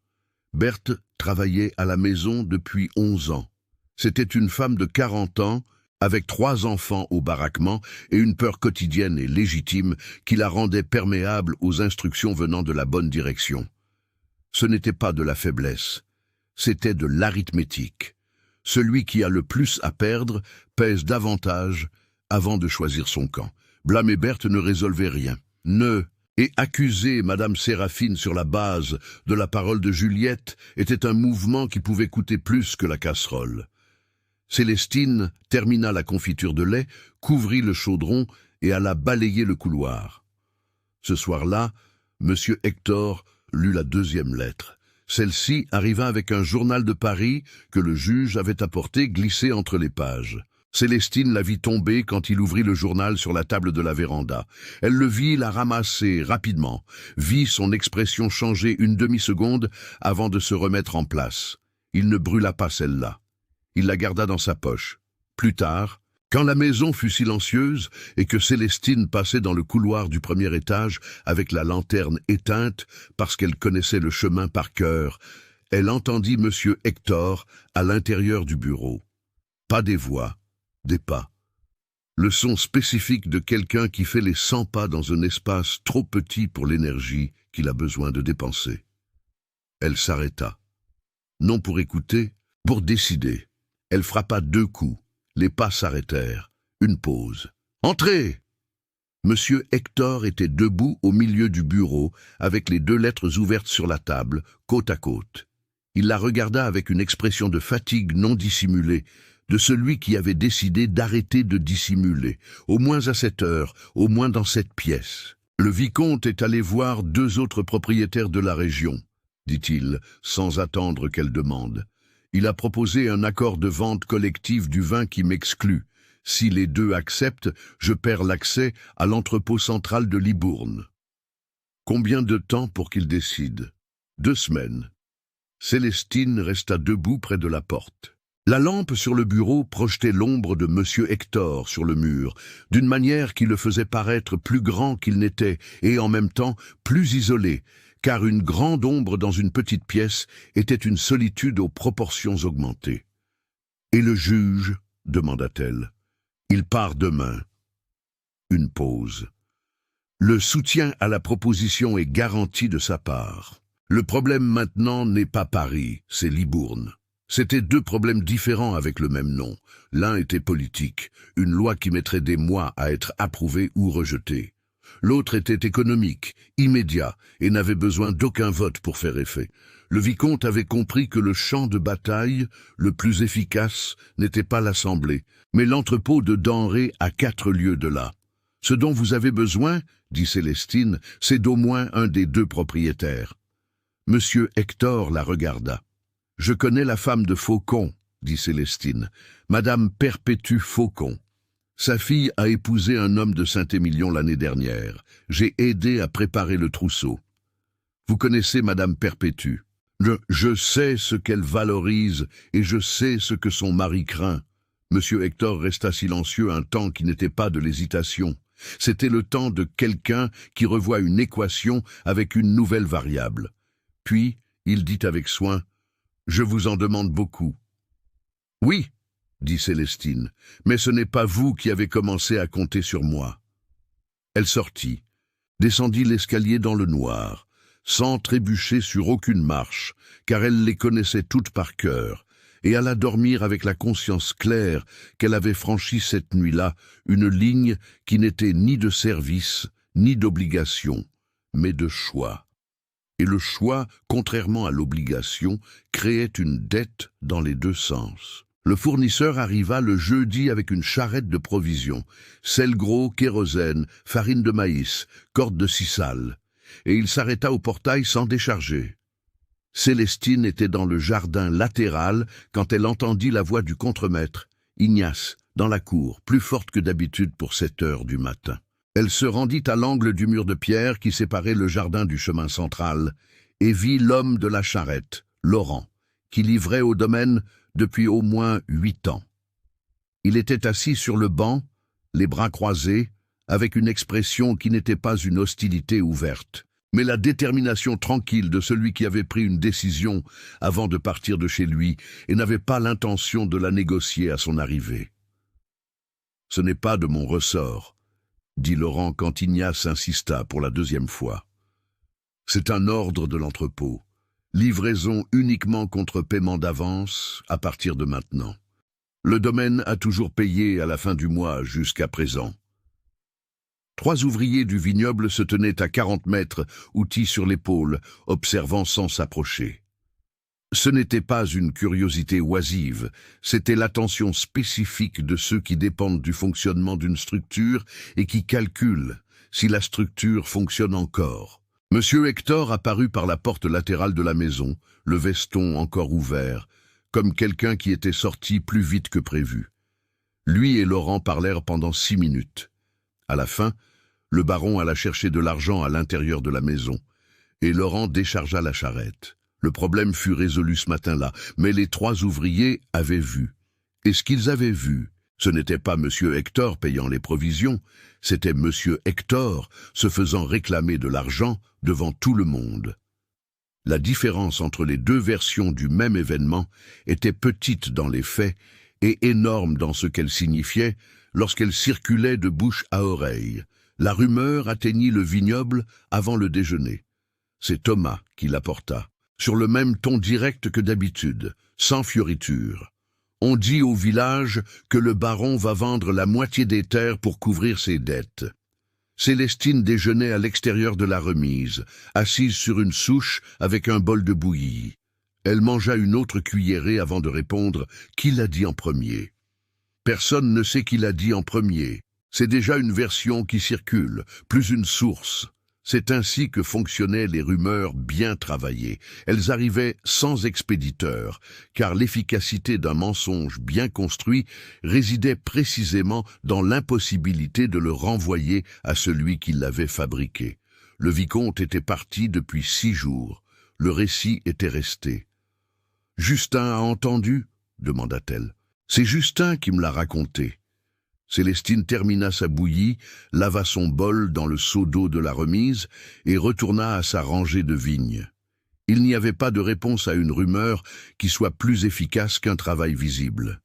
Berthe travaillait à la maison depuis 11 ans. C'était une femme de 40 ans, avec 3 enfants au baraquement et une peur quotidienne et légitime qui la rendait perméable aux instructions venant de la bonne direction. Ce n'était pas de la faiblesse, c'était de l'arithmétique. Celui qui a le plus à perdre pèse davantage avant de choisir son camp. Blâmer Berthe ne résolvait rien. Et accuser Madame Séraphine sur la base de la parole de Juliette était un mouvement qui pouvait coûter plus que la casserole. Célestine termina la confiture de lait, couvrit le chaudron et alla balayer le couloir. Ce soir-là, M. Hector lut la 2e lettre. Celle-ci arriva avec un journal de Paris que le juge avait apporté glissé entre les pages. Célestine la vit tomber quand il ouvrit le journal sur la table de la véranda. Elle le vit la ramasser rapidement, vit son expression changer une demi-seconde avant de se remettre en place. Il ne brûla pas celle-là. Il la garda dans sa poche. Plus tard, quand la maison fut silencieuse et que Célestine passait dans le couloir du 1er étage avec la lanterne éteinte parce qu'elle connaissait le chemin par cœur, elle entendit M. Hector à l'intérieur du bureau. Pas des voix, des pas. Le son spécifique de quelqu'un qui fait les 100 pas dans un espace trop petit pour l'énergie qu'il a besoin de dépenser. Elle s'arrêta. Non pour écouter, pour décider. Elle frappa 2 coups. Les pas s'arrêtèrent. Une pause. « Entrez !» Monsieur Hector était debout au milieu du bureau, avec les 2 lettres ouvertes sur la table, côte à côte. Il la regarda avec une expression de fatigue non dissimulée, de celui qui avait décidé d'arrêter de dissimuler, au moins à cette heure, au moins dans cette pièce. « Le vicomte est allé voir 2 autres propriétaires de la région, dit-il, sans attendre qu'elle demande. Il a proposé un accord de vente collective du vin qui m'exclut. Si les 2 acceptent, je perds l'accès à l'entrepôt central de Libourne. Combien de temps pour qu'il décide? 2 semaines. Célestine resta debout près de la porte. La lampe sur le bureau projetait l'ombre de M. Hector sur le mur, d'une manière qui le faisait paraître plus grand qu'il n'était et en même temps plus isolé, car une grande ombre dans une petite pièce était une solitude aux proportions augmentées. « Et le juge ?» demanda-t-elle. « Il part demain. » Une pause. Le soutien à la proposition est garanti de sa part. Le problème maintenant n'est pas Paris, c'est Libourne. C'étaient 2 problèmes différents avec le même nom. L'un était politique, une loi qui mettrait des mois à être approuvée ou rejetée. L'autre était économique, immédiat, et n'avait besoin d'aucun vote pour faire effet. Le vicomte avait compris que le champ de bataille, le plus efficace, n'était pas l'Assemblée, mais l'entrepôt de denrées à 4 lieues de là. « Ce dont vous avez besoin, dit Célestine, c'est d'au moins un des 2 propriétaires. » Monsieur Hector la regarda. « Je connais la femme de Faucon, dit Célestine, Madame Perpétue Faucon. Sa fille a épousé un homme de Saint-Émilion l'année dernière. J'ai aidé à préparer le trousseau. Vous connaissez Madame Perpétue. Je sais ce qu'elle valorise et je sais ce que son mari craint. » Monsieur Hector resta silencieux un temps qui n'était pas de l'hésitation. C'était le temps de quelqu'un qui revoit une équation avec une nouvelle variable. Puis, il dit avec soin, « Je vous en demande beaucoup. »« Oui, » dit Célestine, « mais ce n'est pas vous qui avez commencé à compter sur moi. » Elle sortit, descendit l'escalier dans le noir. sans trébucher sur aucune marche, car elle les connaissait toutes par cœur, et alla dormir avec la conscience claire qu'elle avait franchi cette nuit-là une ligne qui n'était ni de service, ni d'obligation, mais de choix. Et le choix, contrairement à l'obligation, créait une dette dans les deux sens. Le fournisseur arriva le jeudi avec une charrette de provisions, sel gros, kérosène, farine de maïs, corde de sisal, et il s'arrêta au portail sans décharger. Célestine était dans le jardin latéral quand elle entendit la voix du contremaître, Ignace, dans la cour, plus forte que d'habitude pour 7 heures du matin. Elle se rendit à l'angle du mur de pierre qui séparait le jardin du chemin central et vit l'homme de la charrette, Laurent, qui livrait au domaine depuis au moins 8 ans. Il était assis sur le banc, les bras croisés, avec une expression qui n'était pas une hostilité ouverte, mais la détermination tranquille de celui qui avait pris une décision avant de partir de chez lui et n'avait pas l'intention de la négocier à son arrivée. « Ce n'est pas de mon ressort », dit Laurent quand Ignace insista pour la 2e fois. « C'est un ordre de l'entrepôt. Livraison uniquement contre paiement d'avance à partir de maintenant. Le domaine a toujours payé à la fin du mois jusqu'à présent. » 3 ouvriers du vignoble se tenaient à 40 mètres, outils sur l'épaule, observant sans s'approcher. Ce n'était pas une curiosité oisive, c'était l'attention spécifique de ceux qui dépendent du fonctionnement d'une structure et qui calculent si la structure fonctionne encore. Monsieur Hector apparut par la porte latérale de la maison, le veston encore ouvert, comme quelqu'un qui était sorti plus vite que prévu. Lui et Laurent parlèrent pendant 6 minutes. À la fin, le baron alla chercher de l'argent à l'intérieur de la maison, et Laurent déchargea la charrette. Le problème fut résolu ce matin-là, mais les 3 ouvriers avaient vu. Et ce qu'ils avaient vu, ce n'était pas Monsieur Hector payant les provisions, c'était Monsieur Hector se faisant réclamer de l'argent devant tout le monde. La différence entre les 2 versions du même événement était petite dans les faits et énorme dans ce qu'elle signifiait lorsqu'elle circulait de bouche à oreille. La rumeur atteignit le vignoble avant le déjeuner. C'est Thomas qui l'apporta, sur le même ton direct que d'habitude, sans fioriture. On dit au village que le baron va vendre la moitié des terres pour couvrir ses dettes. Célestine déjeunait à l'extérieur de la remise, assise sur une souche avec un bol de bouillie. Elle mangea une autre cuillerée avant de répondre « Qui l'a dit en premier ?» Personne ne sait qui l'a dit en premier. C'est déjà une version qui circule, plus une source. C'est ainsi que fonctionnaient les rumeurs bien travaillées. Elles arrivaient sans expéditeur, car l'efficacité d'un mensonge bien construit résidait précisément dans l'impossibilité de le renvoyer à celui qui l'avait fabriqué. Le vicomte était parti depuis 6 jours. Le récit était resté. « Justin a entendu ?» demanda-t-elle. « C'est Justin qui me l'a raconté. » Célestine termina sa bouillie, lava son bol dans le seau d'eau de la remise et retourna à sa rangée de vignes. Il n'y avait pas de réponse à une rumeur qui soit plus efficace qu'un travail visible.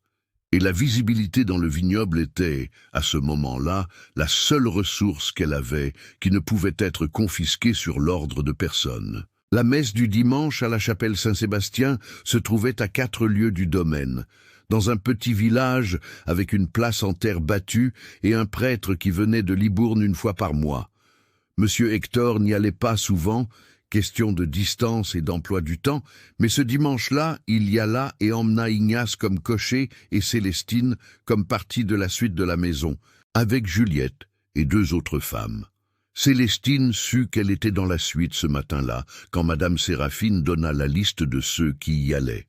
Et la visibilité dans le vignoble était, à ce moment-là, la seule ressource qu'elle avait qui ne pouvait être confisquée sur l'ordre de personne. La messe du dimanche à la chapelle Saint-Sébastien se trouvait à 4 lieues du domaine, dans un petit village avec une place en terre battue et un prêtre qui venait de Libourne une fois par mois. Monsieur Hector n'y allait pas souvent, question de distance et d'emploi du temps, mais ce dimanche-là, il y alla et emmena Ignace comme cocher et Célestine comme partie de la suite de la maison, avec Juliette et 2 autres femmes. Célestine sut qu'elle était dans la suite ce matin-là, quand Madame Séraphine donna la liste de ceux qui y allaient.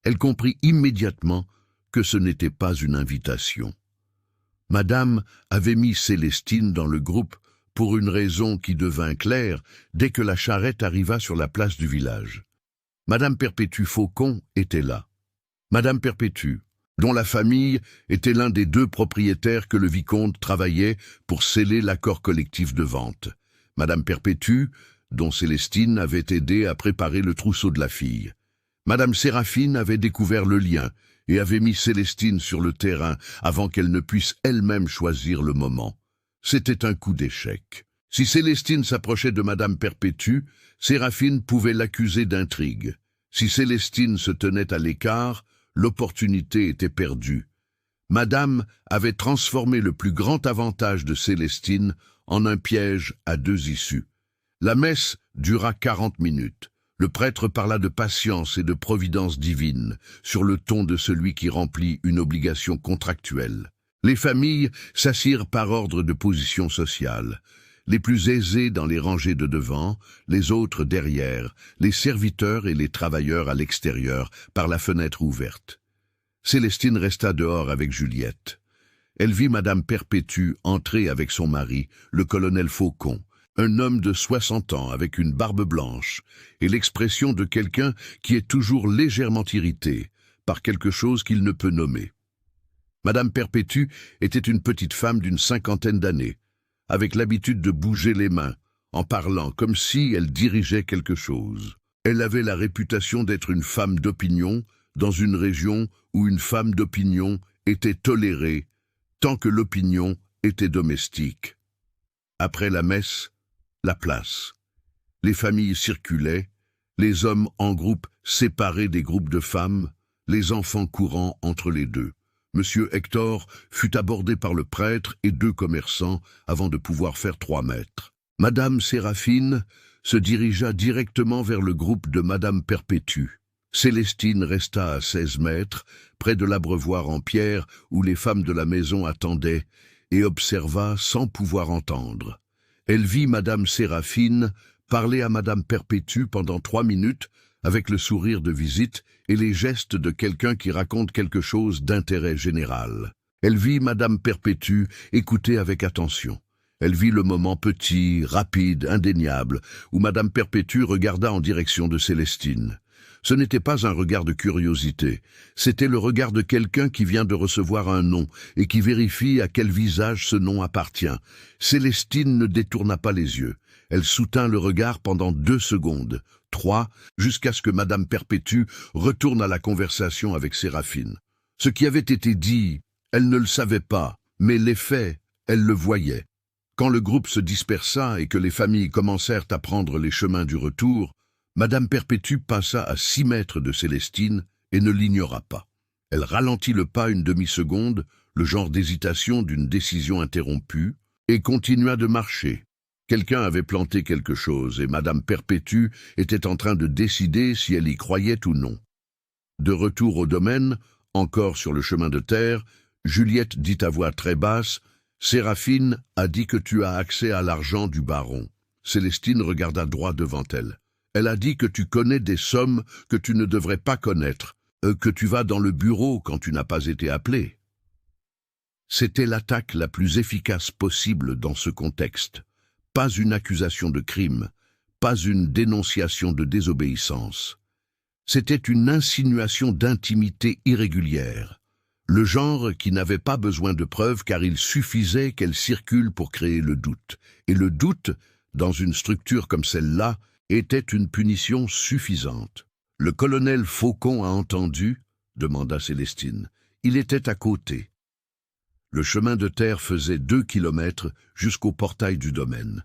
Elle comprit immédiatement que ce n'était pas une invitation. Madame avait mis Célestine dans le groupe pour une raison qui devint claire dès que la charrette arriva sur la place du village. Madame Perpétue Faucon était là. Madame Perpétue, dont la famille était l'un des 2 propriétaires que le vicomte travaillait pour sceller l'accord collectif de vente. Madame Perpétue, dont Célestine avait aidé à préparer le trousseau de la fille. Madame Séraphine avait découvert le lien et avait mis Célestine sur le terrain avant qu'elle ne puisse elle-même choisir le moment. C'était un coup d'échec. Si Célestine s'approchait de Madame Perpétue, Séraphine pouvait l'accuser d'intrigue. Si Célestine se tenait à l'écart, l'opportunité était perdue. Madame avait transformé le plus grand avantage de Célestine en un piège à deux issues. La messe dura 40 minutes. Le prêtre parla de patience et de providence divine, sur le ton de celui qui remplit une obligation contractuelle. Les familles s'assirent par ordre de position sociale. Les plus aisés dans les rangées de devant, les autres derrière, les serviteurs et les travailleurs à l'extérieur, par la fenêtre ouverte. Célestine resta dehors avec Juliette. Elle vit Madame Perpétue entrer avec son mari, le colonel Faucon, un homme de 60 ans avec une barbe blanche, et l'expression de quelqu'un qui est toujours légèrement irrité par quelque chose qu'il ne peut nommer. Madame Perpétue était une petite femme d'une 50aine d'années, avec l'habitude de bouger les mains, en parlant comme si elle dirigeait quelque chose. Elle avait la réputation d'être une femme d'opinion dans une région où une femme d'opinion était tolérée tant que l'opinion était domestique. Après la messe, la place. Les familles circulaient, les hommes en groupes séparés des groupes de femmes, les enfants courant entre les deux. Monsieur Hector fut abordé par le prêtre et 2 commerçants avant de pouvoir faire 3 mètres. Madame Séraphine se dirigea directement vers le groupe de Madame Perpétue. Célestine resta à 16 mètres, près de l'abreuvoir en pierre où les femmes de la maison attendaient, et observa sans pouvoir entendre. Elle vit Madame Séraphine parler à Madame Perpétue pendant 3 minutes, avec le sourire de visite et les gestes de quelqu'un qui raconte quelque chose d'intérêt général. Elle vit Madame Perpétue écouter avec attention. Elle vit le moment petit, rapide, indéniable, où Madame Perpétue regarda en direction de Célestine. Ce n'était pas un regard de curiosité, c'était le regard de quelqu'un qui vient de recevoir un nom et qui vérifie à quel visage ce nom appartient. Célestine ne détourna pas les yeux. Elle soutint le regard pendant 2 secondes, 3, jusqu'à ce que Madame Perpétue retourne à la conversation avec Séraphine. Ce qui avait été dit, elle ne le savait pas, mais les faits, elle le voyait. Quand le groupe se dispersa et que les familles commencèrent à prendre les chemins du retour, Madame Perpétue passa à 6 mètres de Célestine et ne l'ignora pas. Elle ralentit le pas une demi-seconde, le genre d'hésitation d'une décision interrompue, et continua de marcher. Quelqu'un avait planté quelque chose et Madame Perpétue était en train de décider si elle y croyait ou non. De retour au domaine, encore sur le chemin de terre, Juliette dit à voix très basse « Séraphine a dit que tu as accès à l'argent du baron. » Célestine regarda droit devant elle. « Elle a dit que tu connais des sommes que tu ne devrais pas connaître, que tu vas dans le bureau quand tu n'as pas été appelé. » C'était l'attaque la plus efficace possible dans ce contexte. Pas une accusation de crime, pas une dénonciation de désobéissance. C'était une insinuation d'intimité irrégulière. Le genre qui n'avait pas besoin de preuves car il suffisait qu'elle circule pour créer le doute. Et le doute, dans une structure comme celle-là, était une punition suffisante. « Le colonel Faucon a entendu ?» demanda Célestine. Il était à côté. Le chemin de terre faisait 2 kilomètres jusqu'au portail du domaine.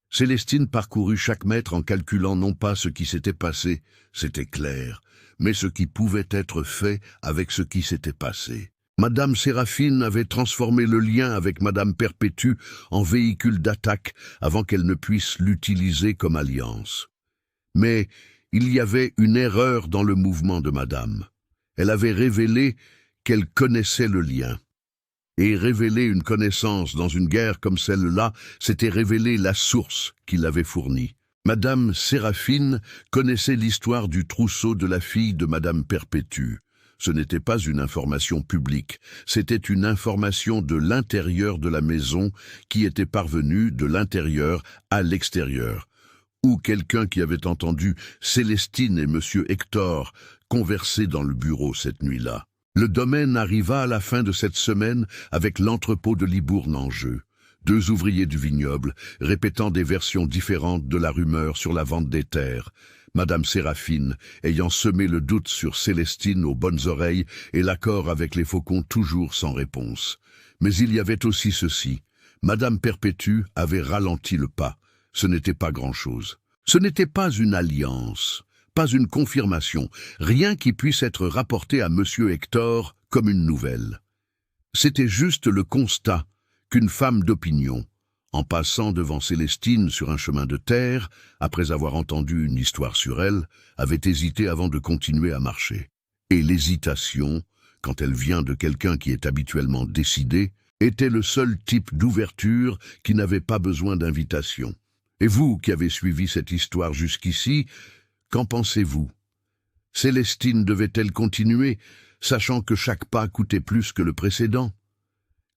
Célestine parcourut chaque mètre en calculant non pas ce qui s'était passé, c'était clair, mais ce qui pouvait être fait avec ce qui s'était passé. Madame Séraphine avait transformé le lien avec Madame Perpétue en véhicule d'attaque avant qu'elle ne puisse l'utiliser comme alliance. Mais il y avait une erreur dans le mouvement de Madame. Elle avait révélé qu'elle connaissait le lien. Et révéler une connaissance dans une guerre comme celle-là, c'était révéler la source qui l'avait fournie. Madame Séraphine connaissait l'histoire du trousseau de la fille de Madame Perpétue. Ce n'était pas une information publique, c'était une information de l'intérieur de la maison qui était parvenue de l'intérieur à l'extérieur. Ou quelqu'un qui avait entendu Célestine et Monsieur Hector converser dans le bureau cette nuit-là. Le domaine arriva à la fin de cette semaine avec l'entrepôt de Libourne en jeu. 2 ouvriers du vignoble, répétant des versions différentes de la rumeur sur la vente des terres. Madame Séraphine, ayant semé le doute sur Célestine aux bonnes oreilles et l'accord avec les Faucons toujours sans réponse. Mais il y avait aussi ceci. Madame Perpétue avait ralenti le pas. Ce n'était pas grand-chose. Ce n'était pas une alliance, pas une confirmation, rien qui puisse être rapporté à Monsieur Hector comme une nouvelle. C'était juste le constat qu'une femme d'opinion, en passant devant Célestine sur un chemin de terre, après avoir entendu une histoire sur elle, avait hésité avant de continuer à marcher. Et l'hésitation, quand elle vient de quelqu'un qui est habituellement décidé, était le seul type d'ouverture qui n'avait pas besoin d'invitation. Et vous qui avez suivi cette histoire jusqu'ici, qu'en pensez-vous? Célestine devait-elle continuer, sachant que chaque pas coûtait plus que le précédent?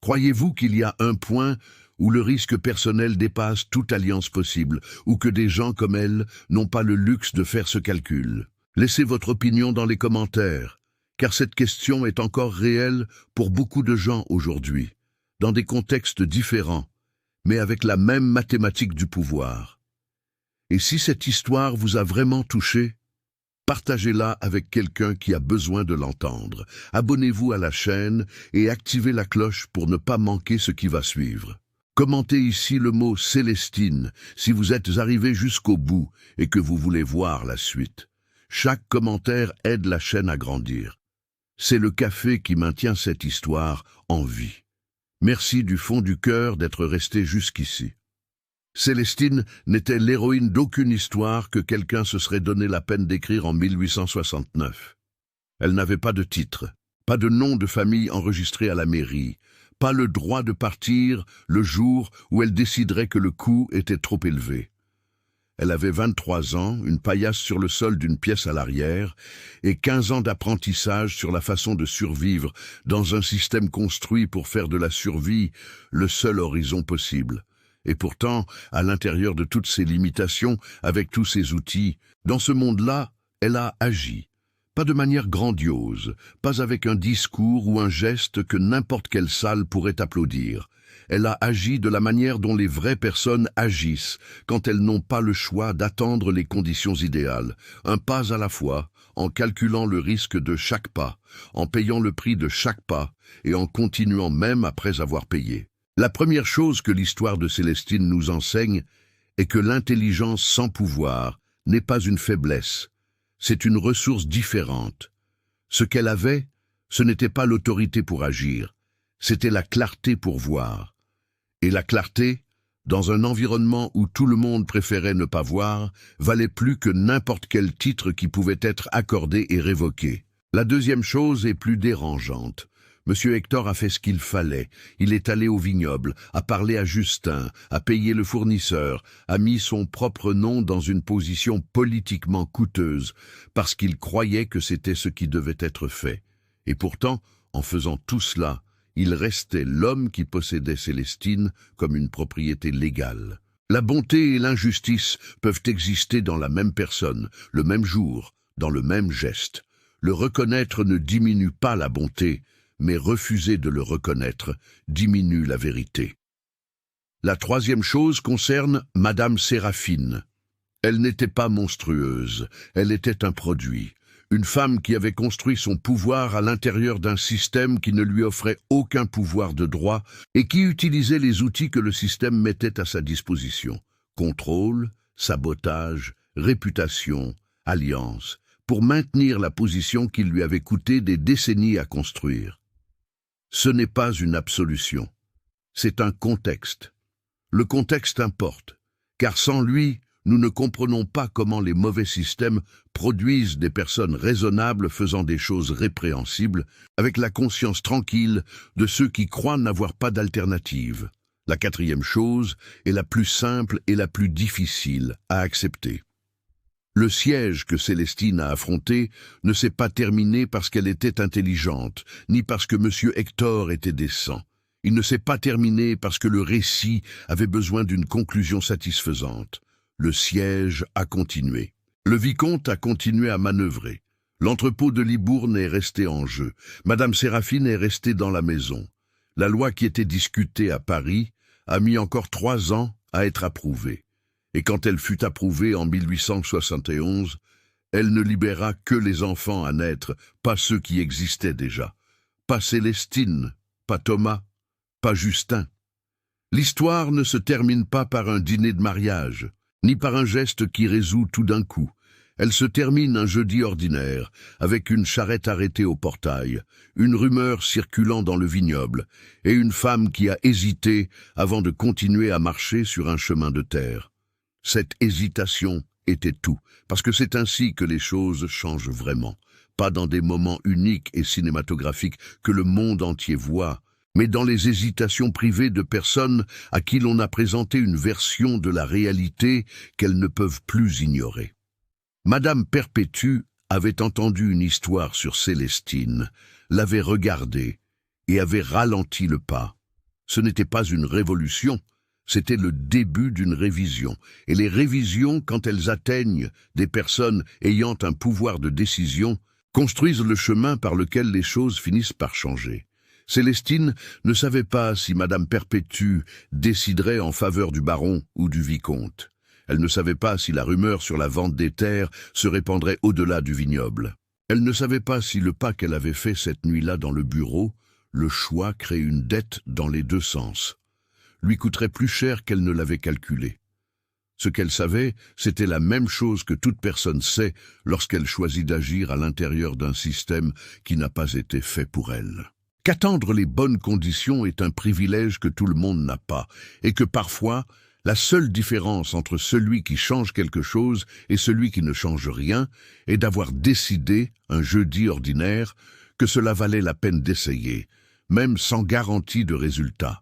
Croyez-vous qu'il y a un point où le risque personnel dépasse toute alliance possible, ou que des gens comme elle n'ont pas le luxe de faire ce calcul? Laissez votre opinion dans les commentaires, car cette question est encore réelle pour beaucoup de gens aujourd'hui, dans des contextes différents, mais avec la même mathématique du pouvoir. Et si cette histoire vous a vraiment touché, partagez-la avec quelqu'un qui a besoin de l'entendre. Abonnez-vous à la chaîne et activez la cloche pour ne pas manquer ce qui va suivre. Commentez ici le mot Célestine si vous êtes arrivé jusqu'au bout et que vous voulez voir la suite. Chaque commentaire aide la chaîne à grandir. C'est le café qui maintient cette histoire en vie. Merci du fond du cœur d'être resté jusqu'ici. Célestine n'était l'héroïne d'aucune histoire que quelqu'un se serait donné la peine d'écrire en 1869. Elle n'avait pas de titre, pas de nom de famille enregistré à la mairie, pas le droit de partir le jour où elle déciderait que le coût était trop élevé. Elle avait 23 ans, une paillasse sur le sol d'une pièce à l'arrière, et 15 ans d'apprentissage sur la façon de survivre dans un système construit pour faire de la survie le seul horizon possible. Et pourtant, à l'intérieur de toutes ces limitations, avec tous ces outils, dans ce monde-là, elle a agi. Pas de manière grandiose, pas avec un discours ou un geste que n'importe quelle salle pourrait applaudir. Elle a agi de la manière dont les vraies personnes agissent quand elles n'ont pas le choix d'attendre les conditions idéales, un pas à la fois, en calculant le risque de chaque pas, en payant le prix de chaque pas et en continuant même après avoir payé. La première chose que l'histoire de Célestine nous enseigne est que l'intelligence sans pouvoir n'est pas une faiblesse, c'est une ressource différente. Ce qu'elle avait, ce n'était pas l'autorité pour agir, c'était la clarté pour voir. Et la clarté, dans un environnement où tout le monde préférait ne pas voir, valait plus que n'importe quel titre qui pouvait être accordé et révoqué. La deuxième chose est plus dérangeante. Monsieur Hector a fait ce qu'il fallait. Il est allé au vignoble, a parlé à Justin, a payé le fournisseur, a mis son propre nom dans une position politiquement coûteuse, parce qu'il croyait que c'était ce qui devait être fait. Et pourtant, en faisant tout cela, il restait l'homme qui possédait Célestine comme une propriété légale. La bonté et l'injustice peuvent exister dans la même personne, le même jour, dans le même geste. Le reconnaître ne diminue pas la bonté, mais refuser de le reconnaître diminue la vérité. La troisième chose concerne Madame Séraphine. Elle n'était pas monstrueuse, elle était un produit. Une femme qui avait construit son pouvoir à l'intérieur d'un système qui ne lui offrait aucun pouvoir de droit et qui utilisait les outils que le système mettait à sa disposition. Contrôle, sabotage, réputation, alliance, pour maintenir la position qui lui avait coûté des décennies à construire. Ce n'est pas une absolution, c'est un contexte. Le contexte importe, car sans lui, nous ne comprenons pas comment les mauvais systèmes produisent des personnes raisonnables faisant des choses répréhensibles, avec la conscience tranquille de ceux qui croient n'avoir pas d'alternative. La quatrième chose est la plus simple et la plus difficile à accepter. Le siège que Célestine a affronté ne s'est pas terminé parce qu'elle était intelligente, ni parce que M. Hector était décent. Il ne s'est pas terminé parce que le récit avait besoin d'une conclusion satisfaisante. Le siège a continué. Le vicomte a continué à manœuvrer. L'entrepôt de Libourne est resté en jeu. Madame Séraphine est restée dans la maison. La loi qui était discutée à Paris a mis encore 3 ans à être approuvée. Et quand elle fut approuvée en 1871, elle ne libéra que les enfants à naître, pas ceux qui existaient déjà. Pas Célestine, pas Thomas, pas Justin. L'histoire ne se termine pas par un dîner de mariage, ni par un geste qui résout tout d'un coup. Elle se termine un jeudi ordinaire, avec une charrette arrêtée au portail, une rumeur circulant dans le vignoble, et une femme qui a hésité avant de continuer à marcher sur un chemin de terre. Cette hésitation était tout, parce que c'est ainsi que les choses changent vraiment, pas dans des moments uniques et cinématographiques que le monde entier voit, mais dans les hésitations privées de personnes à qui l'on a présenté une version de la réalité qu'elles ne peuvent plus ignorer. Madame Perpétue avait entendu une histoire sur Célestine, l'avait regardée et avait ralenti le pas. Ce n'était pas une révolution, c'était le début d'une révision. Et les révisions, quand elles atteignent des personnes ayant un pouvoir de décision, construisent le chemin par lequel les choses finissent par changer. Célestine ne savait pas si Madame Perpétue déciderait en faveur du baron ou du vicomte. Elle ne savait pas si la rumeur sur la vente des terres se répandrait au-delà du vignoble. Elle ne savait pas si le pas qu'elle avait fait cette nuit-là dans le bureau, le choix crée une dette dans les deux sens, lui coûterait plus cher qu'elle ne l'avait calculé. Ce qu'elle savait, c'était la même chose que toute personne sait lorsqu'elle choisit d'agir à l'intérieur d'un système qui n'a pas été fait pour elle. Qu'attendre les bonnes conditions est un privilège que tout le monde n'a pas, et que parfois, la seule différence entre celui qui change quelque chose et celui qui ne change rien est d'avoir décidé, un jeudi ordinaire, que cela valait la peine d'essayer, même sans garantie de résultat.